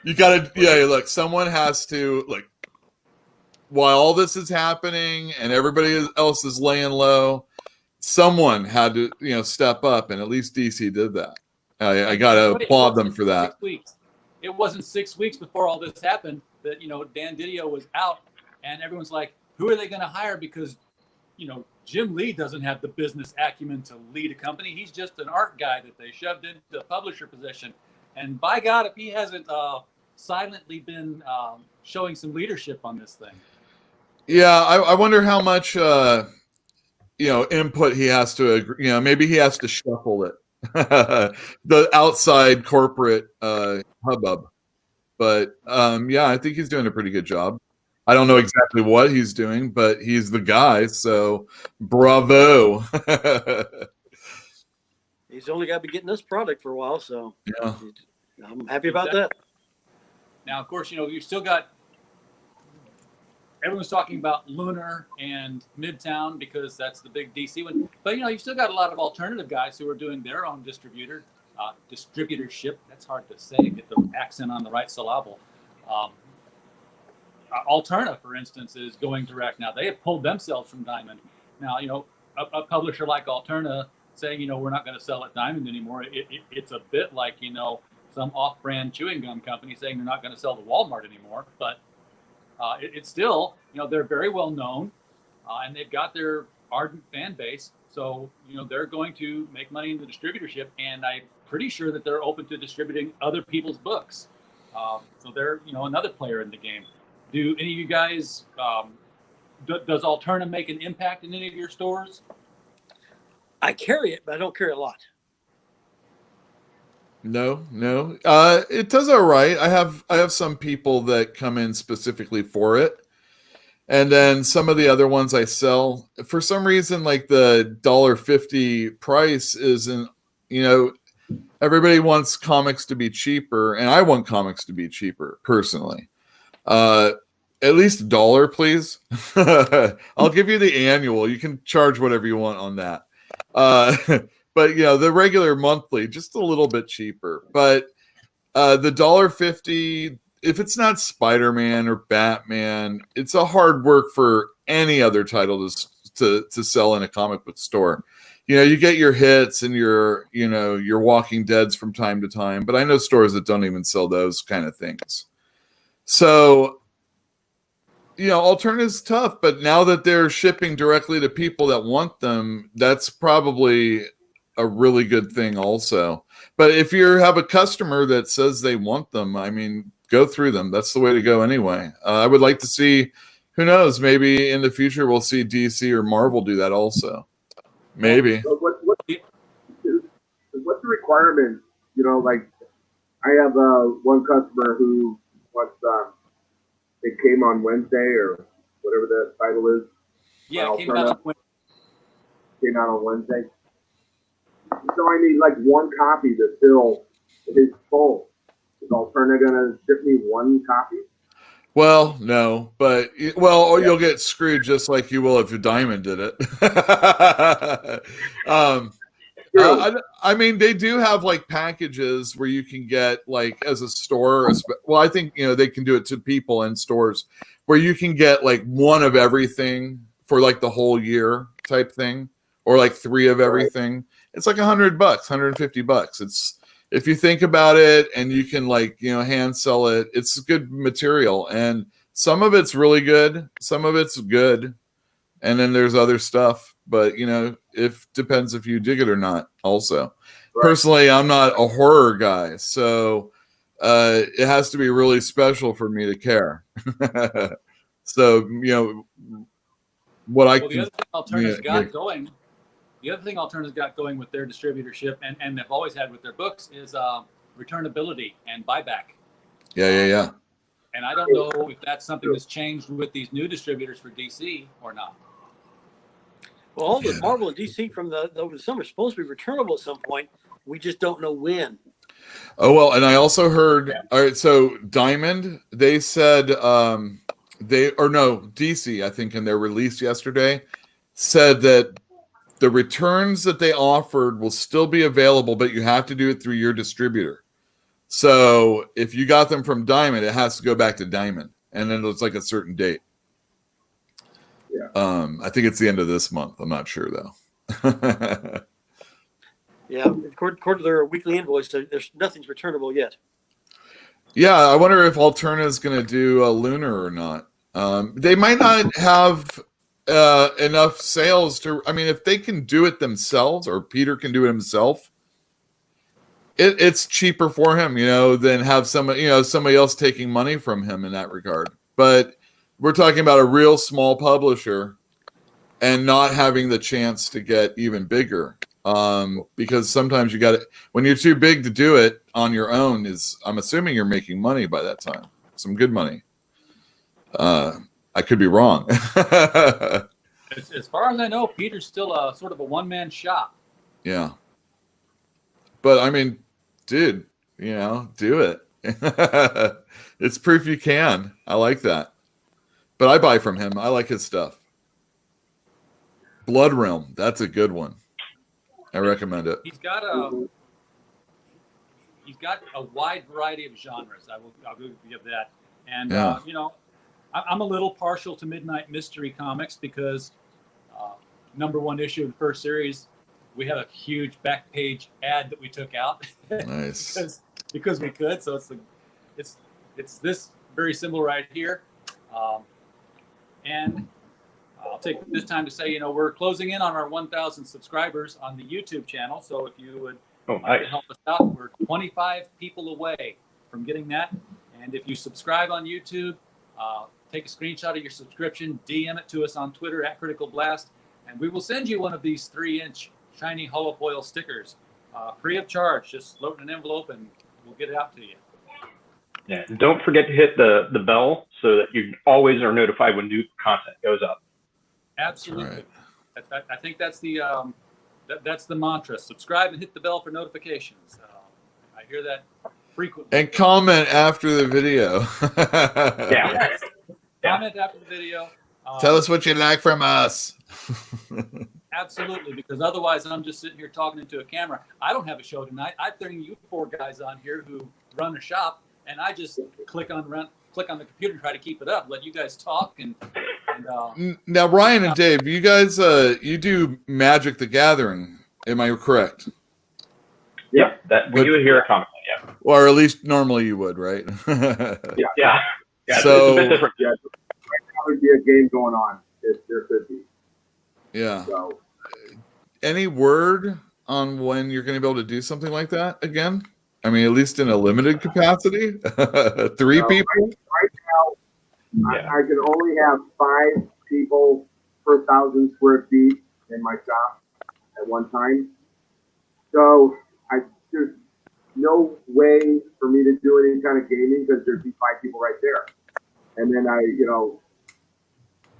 You gotta, yeah, look, someone has to, like, while all this is happening and everybody else is laying low, someone had to, step up, and at least DC did that. I gotta But it applaud them wasn't for that. 6 weeks. It wasn't 6 weeks before all this happened that Dan Didio was out, and everyone's like, who are they going to hire? Because Jim Lee doesn't have the business acumen to lead a company. He's just an art guy that they shoved into a publisher position. And by God, if he hasn't silently been showing some leadership on this thing. Yeah, I wonder how much input he has to agree. Maybe he has to shuffle it. The outside corporate hubbub. But yeah, I think he's doing a pretty good job. I don't know exactly what he's doing, but he's the guy, so bravo. He's only got to be getting this product for a while, so Yeah. I'm happy about that. Now, of course, you've still got everyone's talking about Lunar and Midtown because that's the big DC one. But you've still got a lot of alternative guys who are doing their own distributorship. That's hard to say. Get the accent on the right syllable. Alterna, for instance, is going direct now. They have pulled themselves from Diamond. Now, a publisher like Alterna saying, we're not going to sell at Diamond anymore. It's a bit like, some off-brand chewing gum company saying they're not going to sell to Walmart anymore. But it's still, they're very well known, and they've got their ardent fan base. So, they're going to make money in the distributorship, and I'm pretty sure that they're open to distributing other people's books. So they're, another player in the game. Do any of you guys, does Alterna make an impact in any of your stores? I carry it, but I don't carry a lot. No. It does all right. I have some people that come in specifically for it. And then some of the other ones I sell. For some reason, like the $1.50 price isn't, everybody wants comics to be cheaper, and I want comics to be cheaper personally. At least $1, please. I'll give you the annual. You can charge whatever you want on that. But the regular monthly, just a little bit cheaper. But the $1.50, if it's not Spider-Man or Batman, it's a hard work for any other title to sell in a comic book store. You get your hits and your Walking Deads from time to time, but I know stores that don't even sell those kind of things. So, Alterna's tough, but now that they're shipping directly to people that want them, that's probably a really good thing also. But if you have a customer that says they want them, I mean, go through them. That's the way to go anyway. I would like to see, who knows, maybe in the future we'll see DC or Marvel do that also. Maybe. So what's the requirement? Like I have one customer who wants it came on Wednesday or whatever that title is. Yeah, it came out on Wednesday. So I need like one copy to fill his full. Is Alterna gonna ship me one copy? Well, no, but or you'll get screwed just like you will if your Diamond did it. I mean, they do have like packages where you can get like as a store. Well, I think they can do it to people in stores where you can get like one of everything for like the whole year type thing, or like 3 of everything. It's like $100, $150. It's, if you think about it and you can like, hand sell it, it's good material. And some of it's really good. Some of it's good. And then there's other stuff, but depends if you dig it or not also. Right. Personally, I'm not a horror guy, so it has to be really special for me to care. So, what I the other thing Alterna's got going. The other thing Alterna's got going with their distributorship and they've always had with their books is returnability and buyback. Yeah. And I don't know if that's something that's changed with these new distributors for DC or not. Well, all the Marvel and DC from over the summer is supposed to be returnable at some point. We just don't know when. Oh well, and I also heard. All right, so Diamond, they said DC, I think in their release yesterday, said that the returns that they offered will still be available, but you have to do it through your distributor. So if you got them from Diamond, it has to go back to Diamond, and then it's like a certain date. Yeah. I think it's the end of this month. I'm not sure though. Yeah, according to their weekly invoice, there's nothing's returnable yet. Yeah, I wonder if Alterna is going to do a Lunar or not. They might not have enough sales to. I mean, if they can do it themselves, or Peter can do it himself, it's cheaper for him, than have somebody else taking money from him in that regard. But we're talking about a real small publisher and not having the chance to get even bigger. Because sometimes you got it when you're too big to do it on your own. I'm assuming you're making money by that time, some good money. I could be wrong. As far as I know, Peter's still a sort of a one-man shop. Yeah, but I mean, dude, do it. It's proof you can. I like that. But I buy from him. I like his stuff. Blood Realm, that's a good one. I recommend it. He's got a wide variety of genres. I'll give that. And Yeah. I'm a little partial to Midnight Mystery Comics because number one issue of the first series, we had a huge back page ad that we took out. Nice. because we could. So it's this very symbol right here. And I'll take this time to say, we're closing in on our 1,000 subscribers on the YouTube channel. So if you would like to help us out, we're 25 people away from getting that. And if you subscribe on YouTube, take a screenshot of your subscription, DM it to us on Twitter at Critical Blast, and we will send you one of these 3-inch shiny hollow foil stickers, free of charge. Just load in an envelope and we'll get it out to you. Yeah, and don't forget to hit the bell so that you always are notified when new content goes up. Absolutely. Right. I think that's the mantra. Subscribe and hit the bell for notifications. I hear that frequently. And comment after the video. Yeah. Yes. Comment after the video. Tell us what you like from us. Absolutely, because otherwise I'm just sitting here talking into a camera. I don't have a show tonight. I bring you 4 guys on here who run a shop, and I just click on the computer and try to keep it up. Let you guys talk and now, Ryan and Dave, you guys, you do Magic the Gathering. Am I correct? Yeah, we do it here at Comic Con, yeah. Or at least normally you would, right? Yeah. So, it's a bit different. Yeah, right now there'd be a game going on. There could be. Yeah. So, any word on when you're going to be able to do something like that again? I mean, at least in a limited capacity? 3 people? Right now, I can only have 5 people per 1,000 square feet in my shop at one time. So there's no way for me to do any kind of gaming because there'd be 5 people right there. And then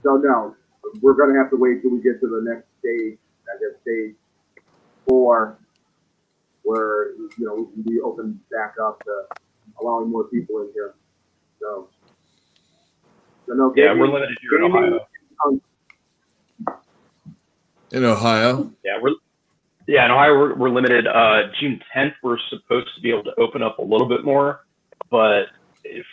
so no, we're going to have to wait till we get to the next stage, I guess stage 4, where, we can be open back up to allowing more people in here. So no, Yeah, we're limited here in Ohio. In Ohio? Yeah, in Ohio we're limited. June 10th we're supposed to be able to open up a little bit more, but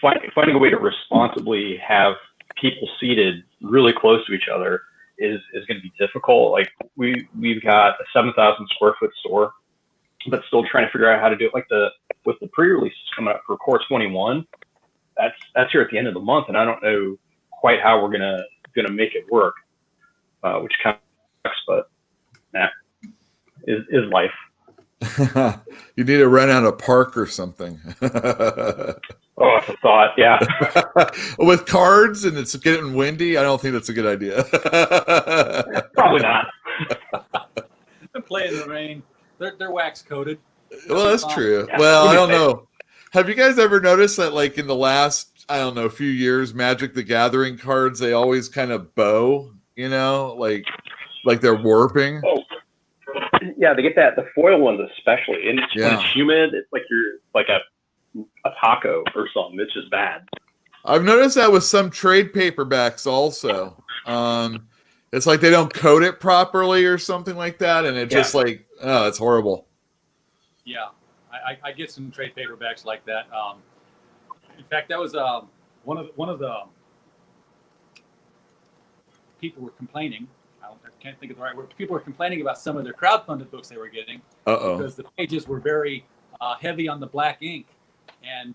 finding a way to responsibly have people seated really close to each other is going to be difficult. Like we've got a 7,000 square foot store, but still trying to figure out how to do it. Like with the pre-releases coming up for Core 21, that's here at the end of the month, and I don't know quite how we're gonna make it work, which kind of sucks, but is life. You need to rent out a park or something. Oh, it's a thought. Yeah. With cards and it's getting windy, I don't think that's a good idea. Probably not. play in the rain. They're wax coated. Well, that's true. Yeah. Well, I don't know. Have you guys ever noticed that, like, in the last, I don't know, few years, Magic the Gathering cards, they always kind of bow, like like they're warping. Oh, yeah, they get the foil ones especially, and when it's humid, it's like you're like a taco or something. It's just bad. I've noticed that with some trade paperbacks also. It's like they don't coat it properly or something like that, and it just like, oh, it's horrible. Yeah, I get some trade paperbacks like that. In fact, that was one of the people were complaining. I can't think of the right word. People were complaining about some of their crowdfunded books they were getting because the pages were very heavy on the black ink, and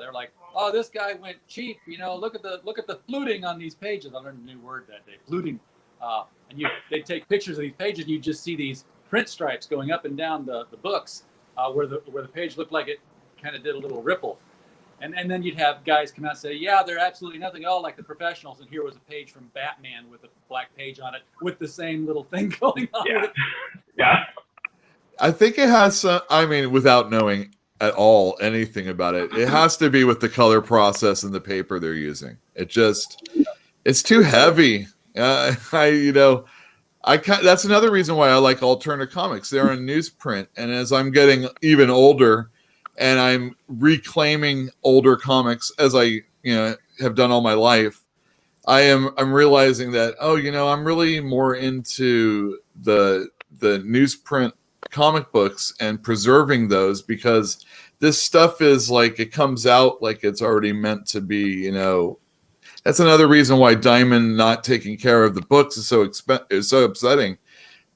they're like, "Oh, this guy went cheap. You know, look at the fluting on these pages." I learned a new word that day, fluting. And they take pictures of these pages, and you just see these print stripes going up and down the books where the page looked like it kind of did a little ripple. And then you'd have guys come out and say, yeah, they're absolutely nothing at all like the professionals. And here was a page from Batman with a black page on it with the same little thing going on. Yeah. With it. Yeah. I think it has some, I mean, without knowing at all anything about it, it has to be with the color process and the paper they're using. It's too heavy. That's another reason why I like alternate comics. They're in newsprint. And as I'm getting even older, and I'm reclaiming older comics as I, have done all my life, I'm realizing that, I'm really more into the newsprint comic books and preserving those, because this stuff is like, it comes out like it's already meant to be, That's another reason why Diamond not taking care of the books is so upsetting,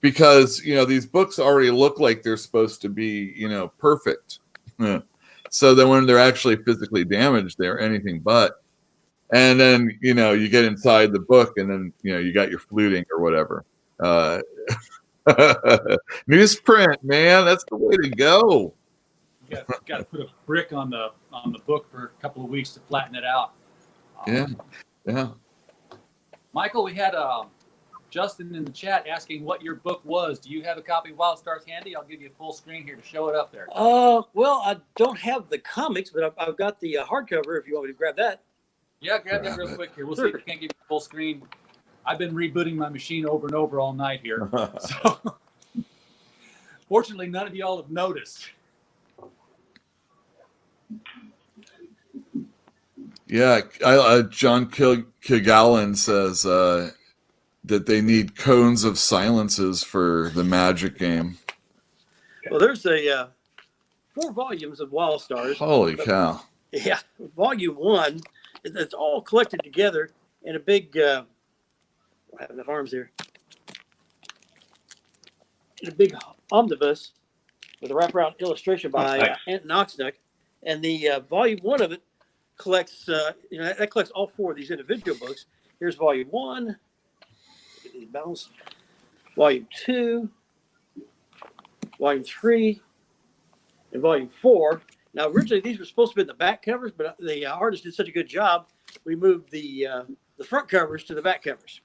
because, these books already look like they're supposed to be, perfect. So then when they're actually physically damaged, they're anything but. And then, you get inside the book and then, you got your fluting or whatever. Newsprint, man, that's the way to go. You got to put a brick on the book for a couple of weeks to flatten it out. Yeah. Michael, we had Justin in the chat asking what your book was. Do you have a copy of Wild Stars handy? I'll give you a full screen here to show it up there. Well, I don't have the comics, but I've got the hardcover if you want me to grab that. Yeah, grab that real quick here. We'll see if we can't give you full screen. I've been rebooting my machine over and over all night here. So, fortunately, none of y'all have noticed. Yeah, John Kilgallen says that they need cones of silences for the Magic game. Well, there's 4 volumes of Wild Stars. Holy cow. Yeah, volume 1, it's all collected together in a big, I have enough arms here, in a big omnibus with a wraparound illustration by Ant Knoxnuck. And the volume 1 of it collects, that collects all 4 of these individual books. Here's volume 1. Get these balanced. Volume 2, volume 3, and volume 4. Now, originally these were supposed to be in the back covers, but the artist did such a good job, we moved the front covers to the back covers.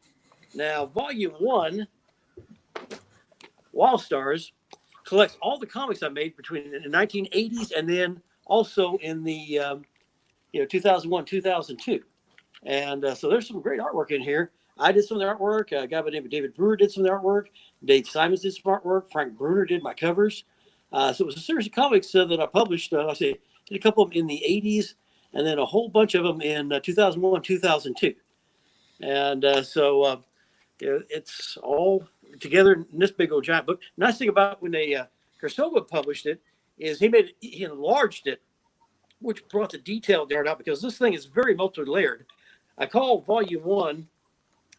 Now, volume 1, Wild Stars, collects all the comics I made between the 1980s and then also in the 2001, 2002. And so there's some great artwork in here. I did some of the artwork. A guy by the name of David Brewer did some of the artwork. Dave Simons did some artwork. Frank Bruner did my covers. So it was a series of comics that I published. Did a couple of them in the 80s and then a whole bunch of them in 2001, 2002. And so it's all together in this big old giant book. Nice thing about when they Krasova published it is he enlarged it, which brought the detail down out, because this thing is very multi-layered. I call volume 1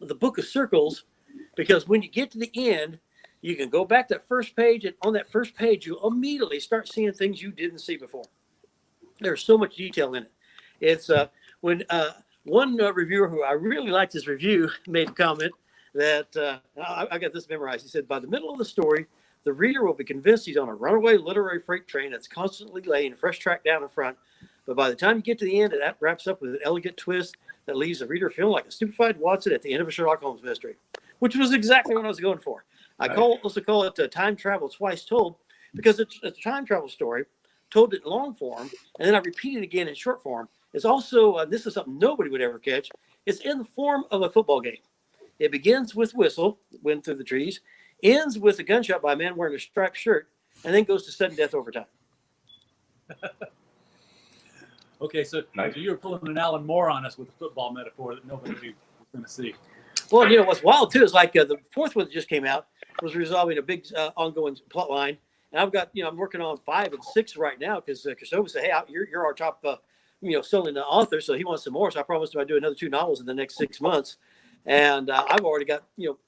the Book of Circles, because when you get to the end, you can go back to that first page, and on that first page, you'll immediately start seeing things you didn't see before. There's so much detail in it. It's when one reviewer who I really liked his review made a comment that I got this memorized. He said, by the middle of the story, the reader will be convinced he's on a runaway literary freight train that's constantly laying a fresh track down in front. But by the time you get to the end, that wraps up with an elegant twist that leaves the reader feeling like a stupefied Watson at the end of a Sherlock Holmes mystery, which was exactly what I was going for. I also call it Time Travel Twice Told, because it's a time travel story told in long form, and then I repeat it again in short form. It's also, this is something nobody would ever catch, it's in the form of a football game. It begins with whistle, wind through the trees, ends with a gunshot by a man wearing a striped shirt, and then goes to sudden death over time. Okay, so you were pulling an Alan Moore on us with a football metaphor that nobody was going to see. Well, what's wild too is like the fourth one that just came out was resolving a big ongoing plot line, and I've got I'm working on 5 and 6 right now because Christopher said, "Hey, you're our top selling the author," so he wants some more. So I promised him I'd do another 2 novels in the next 6 months, and I've already got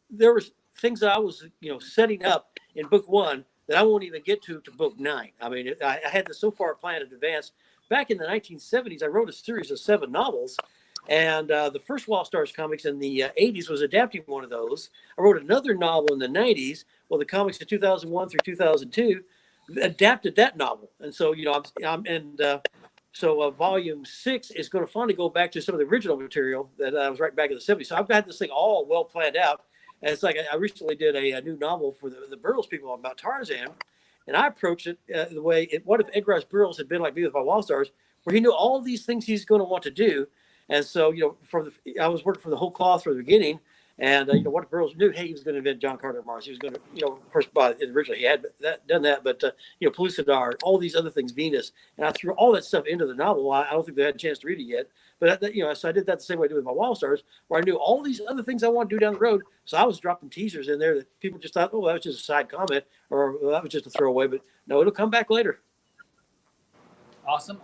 there was things that I was setting up in book 1 that I won't even get to book 9. I mean, I had this so far planned in advance. Back in the 1970s, I wrote a series of 7 novels. And the first Wall Stars comics in the 80s was adapting one of those. I wrote another novel in the 90s. Well, the comics of 2001 through 2002 adapted that novel. And so, volume 6 is going to finally go back to some of the original material that I was writing back in the 70s. So I've got this thing all well planned out. And it's like I recently did a new novel for the Burroughs people about Tarzan. And I approached it the way, what if Edgar Rice Burroughs had been like me with my Wall Stars, where he knew all these things he's going to want to do. And so, I was working for the whole cloth from the beginning. And, what Burroughs knew, hey, he was going to invent John Carter of Mars. He was going to, of course, originally he had done that. But, Pellucidar, all these other things, Venus. And I threw all that stuff into the novel. I don't think they had a chance to read it yet. But, so I did that the same way I did with my Wall Stars, where I knew all these other things I want to do down the road. So I was dropping teasers in there that people just thought, oh, that was just a side comment, or well, that was just a throwaway. But no, it'll come back later. Awesome.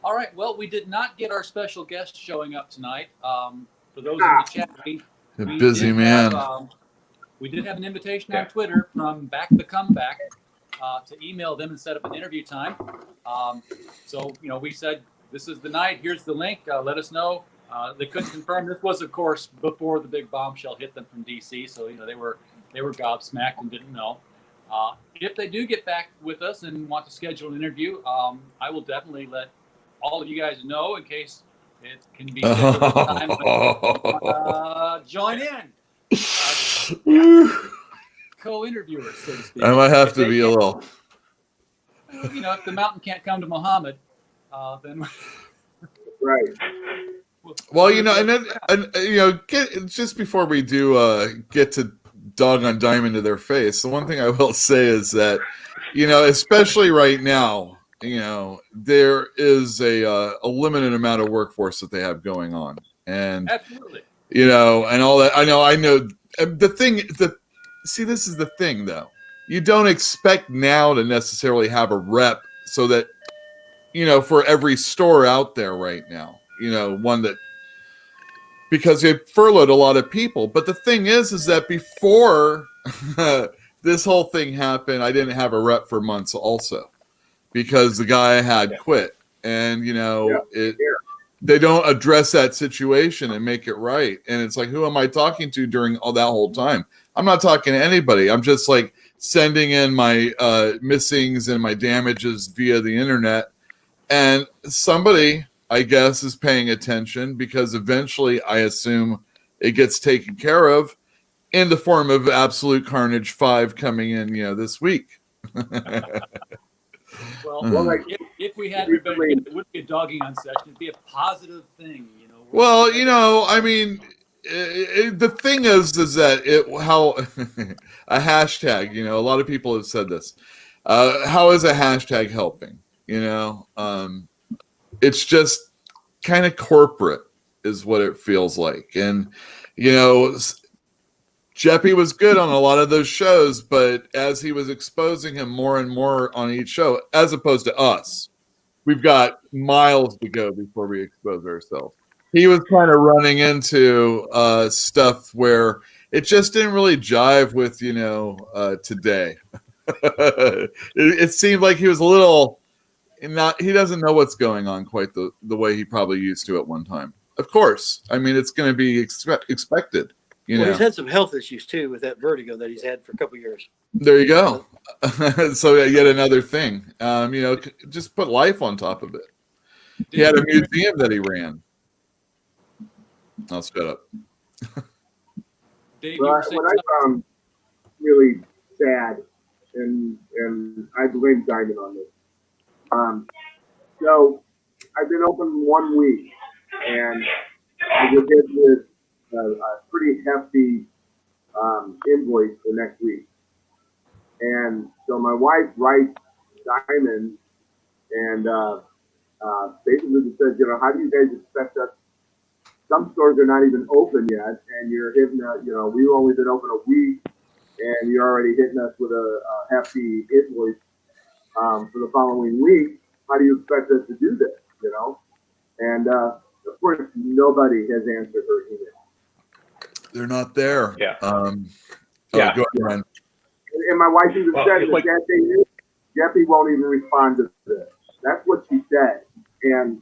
All right. Well, we did not get our special guest showing up tonight. For those in the chat, we busy man. We did have an invitation on Twitter from Back the Comeback to email them and set up an interview time. So we said, this is the night. Here's the link. Let us know. They couldn't confirm. This was, of course, before the big bombshell hit them from DC. So they were gobsmacked and didn't know. If they do get back with us and want to schedule an interview, I will definitely let all of you guys know in case it can be scheduled at time. Join in. Co-interviewers, so to speak. I might have to be a little. If the mountain can't come to Muhammad, then Right. Well, just before we do get to dog on diamond to their face, the one thing I will say is that, especially right now, there is a limited amount of workforce that they have going on, and absolutely, and all that. I know. See, this is the thing, though. You don't expect now to necessarily have a rep so that, for every store out there right now, one that, because they furloughed a lot of people. But the thing is that before this whole thing happened, I didn't have a rep for months also, because the guy had quit, and they don't address that situation and make it right. And it's like, who am I talking to during all that whole time? I'm not talking to anybody. I'm just like sending in my missings and my damages via the internet, and somebody, I guess, is paying attention, because eventually I assume it gets taken care of in the form of Absolute Carnage 5 coming in, this week. Well, if we had everybody, it wouldn't be a dogging on session. It'd be a positive thing, Well, I mean, the thing is that how a hashtag, a lot of people have said this. How is a hashtag helping? It's just kind of corporate is what it feels like. And, Jeppy was good on a lot of those shows, but as he was exposing him more and more on each show, as opposed to us, we've got miles to go before we expose ourselves. He was kind of running into stuff where it just didn't really jive with, today. It seemed like he was a little he doesn't know what's going on quite the way he probably used to at one time. Of course. I mean, it's going to be expected. He's had some health issues too with that vertigo that he's had for a couple of years. There you go. So yet another thing. Just put life on top of it. He had a museum that he ran. I'll shut up. Dave, What I found really sad, and I blame Diamond on this. So I've been open 1 week, and I just did this a pretty hefty invoice for next week. And so my wife writes Diamond and basically just says, how do you guys expect us? Some stores are not even open yet, and you're hitting we've only been open a week, and you're already hitting us with a hefty invoice for the following week. How do you expect us to do this? And of course, nobody has answered her email. They're not there. Yeah. Yeah. Go ahead, Ryan. And my wife even said that Jeffy won't even respond to this. That's what she said. And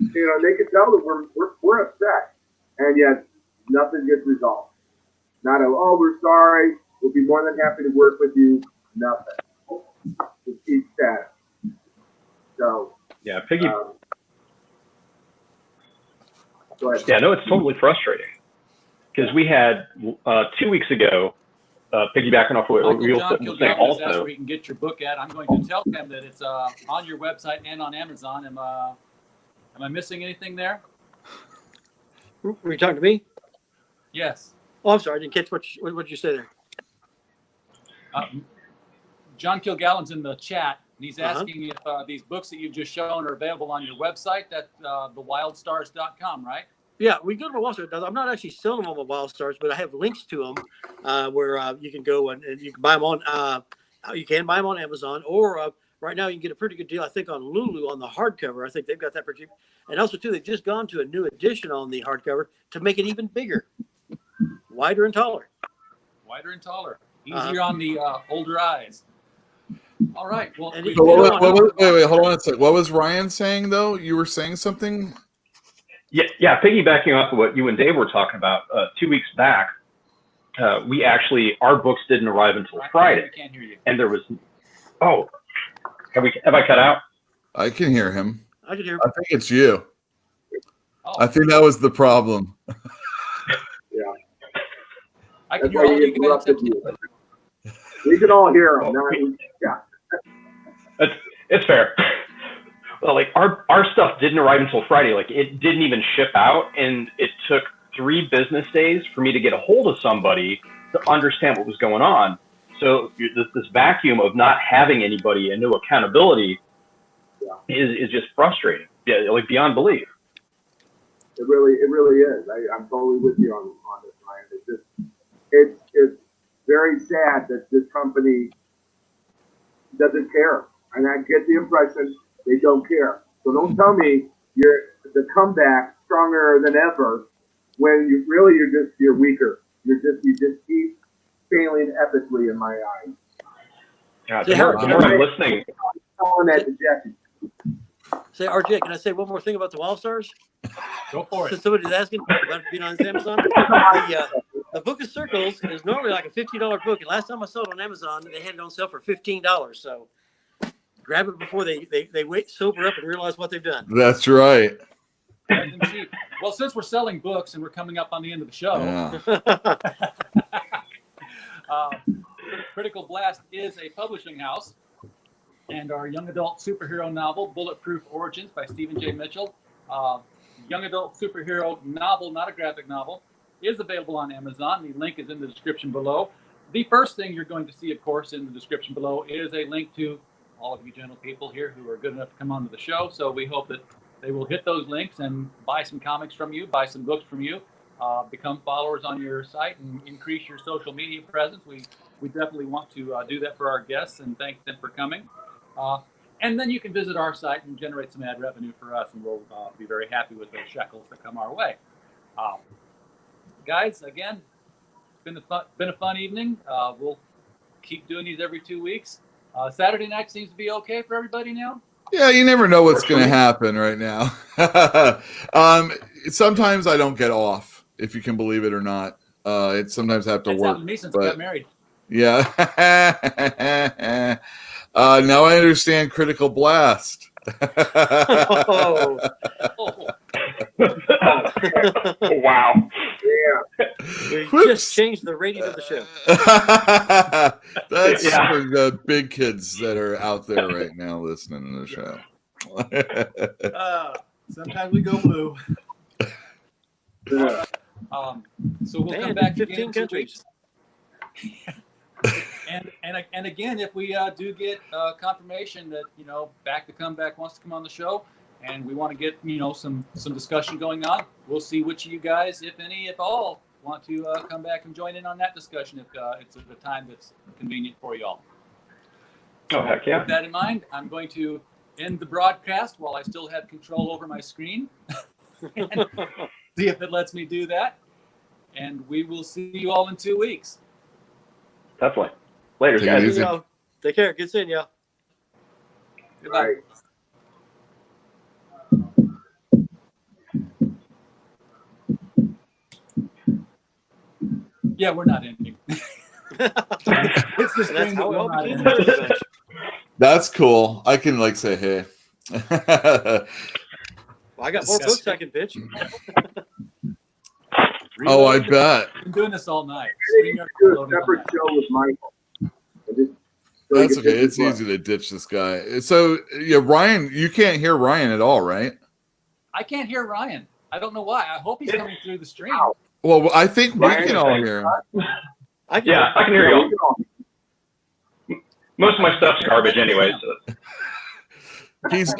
they could tell that we're upset, and yet nothing gets resolved. Not we're sorry. We'll be more than happy to work with you. Nothing. Just keep status. So Yeah, Piggy. go ahead. Yeah, no, it's totally frustrating because we had 2 weeks ago, piggybacking off what we were saying also. also. Where you can get your book at. I'm going to tell him that it's on your website and on Amazon. Am I missing anything there? Were you talking to me? Yes. Oh, I'm sorry. I didn't catch what did you say there. John Kilgallen's in the chat, and he's asking if these books that you've just shown are available on your website. That's thewildstars.com, right? Yeah, we go to my WildStars. I'm not actually selling them on my WildStars, but I have links to them where you can go and you can buy them on. You can buy them on Amazon, or right now you can get a pretty good deal, I think, on Lulu on the hardcover. I think they've got that pretty cheap. And also, too, they've just gone to a new edition on the hardcover to make it even bigger, wider and taller. Wider and taller, easier on the older eyes. All right. Well, wait, hold on a sec. What was Ryan saying though? You were saying something? Yeah. Piggybacking off of what you and Dave were talking about 2 weeks back, our books didn't arrive until Friday. We can't hear you. And there was, have I cut out? I can hear him. I can hear him. I think it's you. Oh. I think that was the problem. Yeah. I can hear all you guys. We can all hear him. It's fair. Well, our stuff didn't arrive until Friday. It didn't even ship out, and it took 3 business days for me to get a hold of somebody to understand what was going on. So this vacuum of not having anybody and no accountability is just frustrating. Yeah, beyond belief. It really is. I'm totally with you on this, Ryan. It's very sad that this company doesn't care. And I get the impression they don't care. So don't tell me the comeback stronger than ever when you're weaker. You just keep failing epically in my eyes. Yeah, the more I'm listening. Calling that to Jesse. Say, RJ, can I say one more thing about the WildStars? Go for it. Since somebody's asking about being on Amazon, the Book of Circles is normally like a $50 book, and last time I saw it on Amazon, they had it on sale for $15. So grab it before they sober up and realize what they've done. That's right. Well, since we're selling books and we're coming up on the end of the show, Critical Blast is a publishing house, and our young adult superhero novel, Bulletproof Origins by Stephen J. Mitchell, young adult superhero novel, not a graphic novel, is available on Amazon. The link is in the description below. The first thing you're going to see, of course, in the description below is a link to all of you gentle people here who are good enough to come onto the show. So we hope that they will hit those links and buy some comics from you, buy some books from you, become followers on your site, and increase your social media presence. We definitely want to do that for our guests, and thank them for coming. And then you can visit our site and generate some ad revenue for us, and we'll be very happy with those shekels that come our way. Guys, again, it's been a fun evening. We'll keep doing these every 2 weeks. Saturday night seems to be okay for everybody now. Yeah, you never know what's going to happen right now. Sometimes I don't get off, if you can believe it or not. Sometimes I have to That's work. happened to me since I got married. Yeah. Now I understand Critical Blast. Oh. Wow. Yeah. We just changed the rating of the show. That's for the big kids that are out there right now listening to the show. Sometimes we go blue. Yeah. So we'll come back 15 countries. And again, if we do get confirmation that Back to Comeback wants to come on the show, and we want to get some discussion going on, we'll see which of you guys, if any, if all, want to come back and join in on that discussion if it's at a time that's convenient for you all. Oh, heck yeah. With that in mind, I'm going to end the broadcast while I still have control over my screen. And see if it lets me do that. And we will see you all in 2 weeks. Definitely. Later, Take it guys. easy. Take care. Good seeing you. Goodbye. All right. Yeah, we're not ending. It's the And stream that's that how it we're all not begins. ending. That's cool. I can say hey. Well, I got more Yes. books I can pitch. Oh, I bet. I've been doing this all night. Do a separate show with Michael. That's okay. It's easy to ditch this guy. So yeah, Ryan, you can't hear Ryan at all, right? I can't hear Ryan. I don't know why. I hope he's coming through the stream. Well, I think we Ryan, can all hear him. I can. Yeah, I can hear you all. Most of my stuff's garbage anyway. So. He's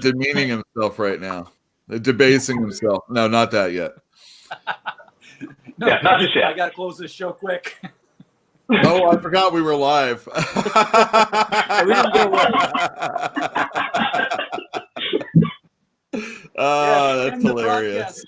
demeaning himself right now, debasing himself. No, not that yet. No, Yeah, not just yet. I gotta close this show quick. Oh, I forgot we were live. We didn't go Oh, Yes, that's end the hilarious. broadcast.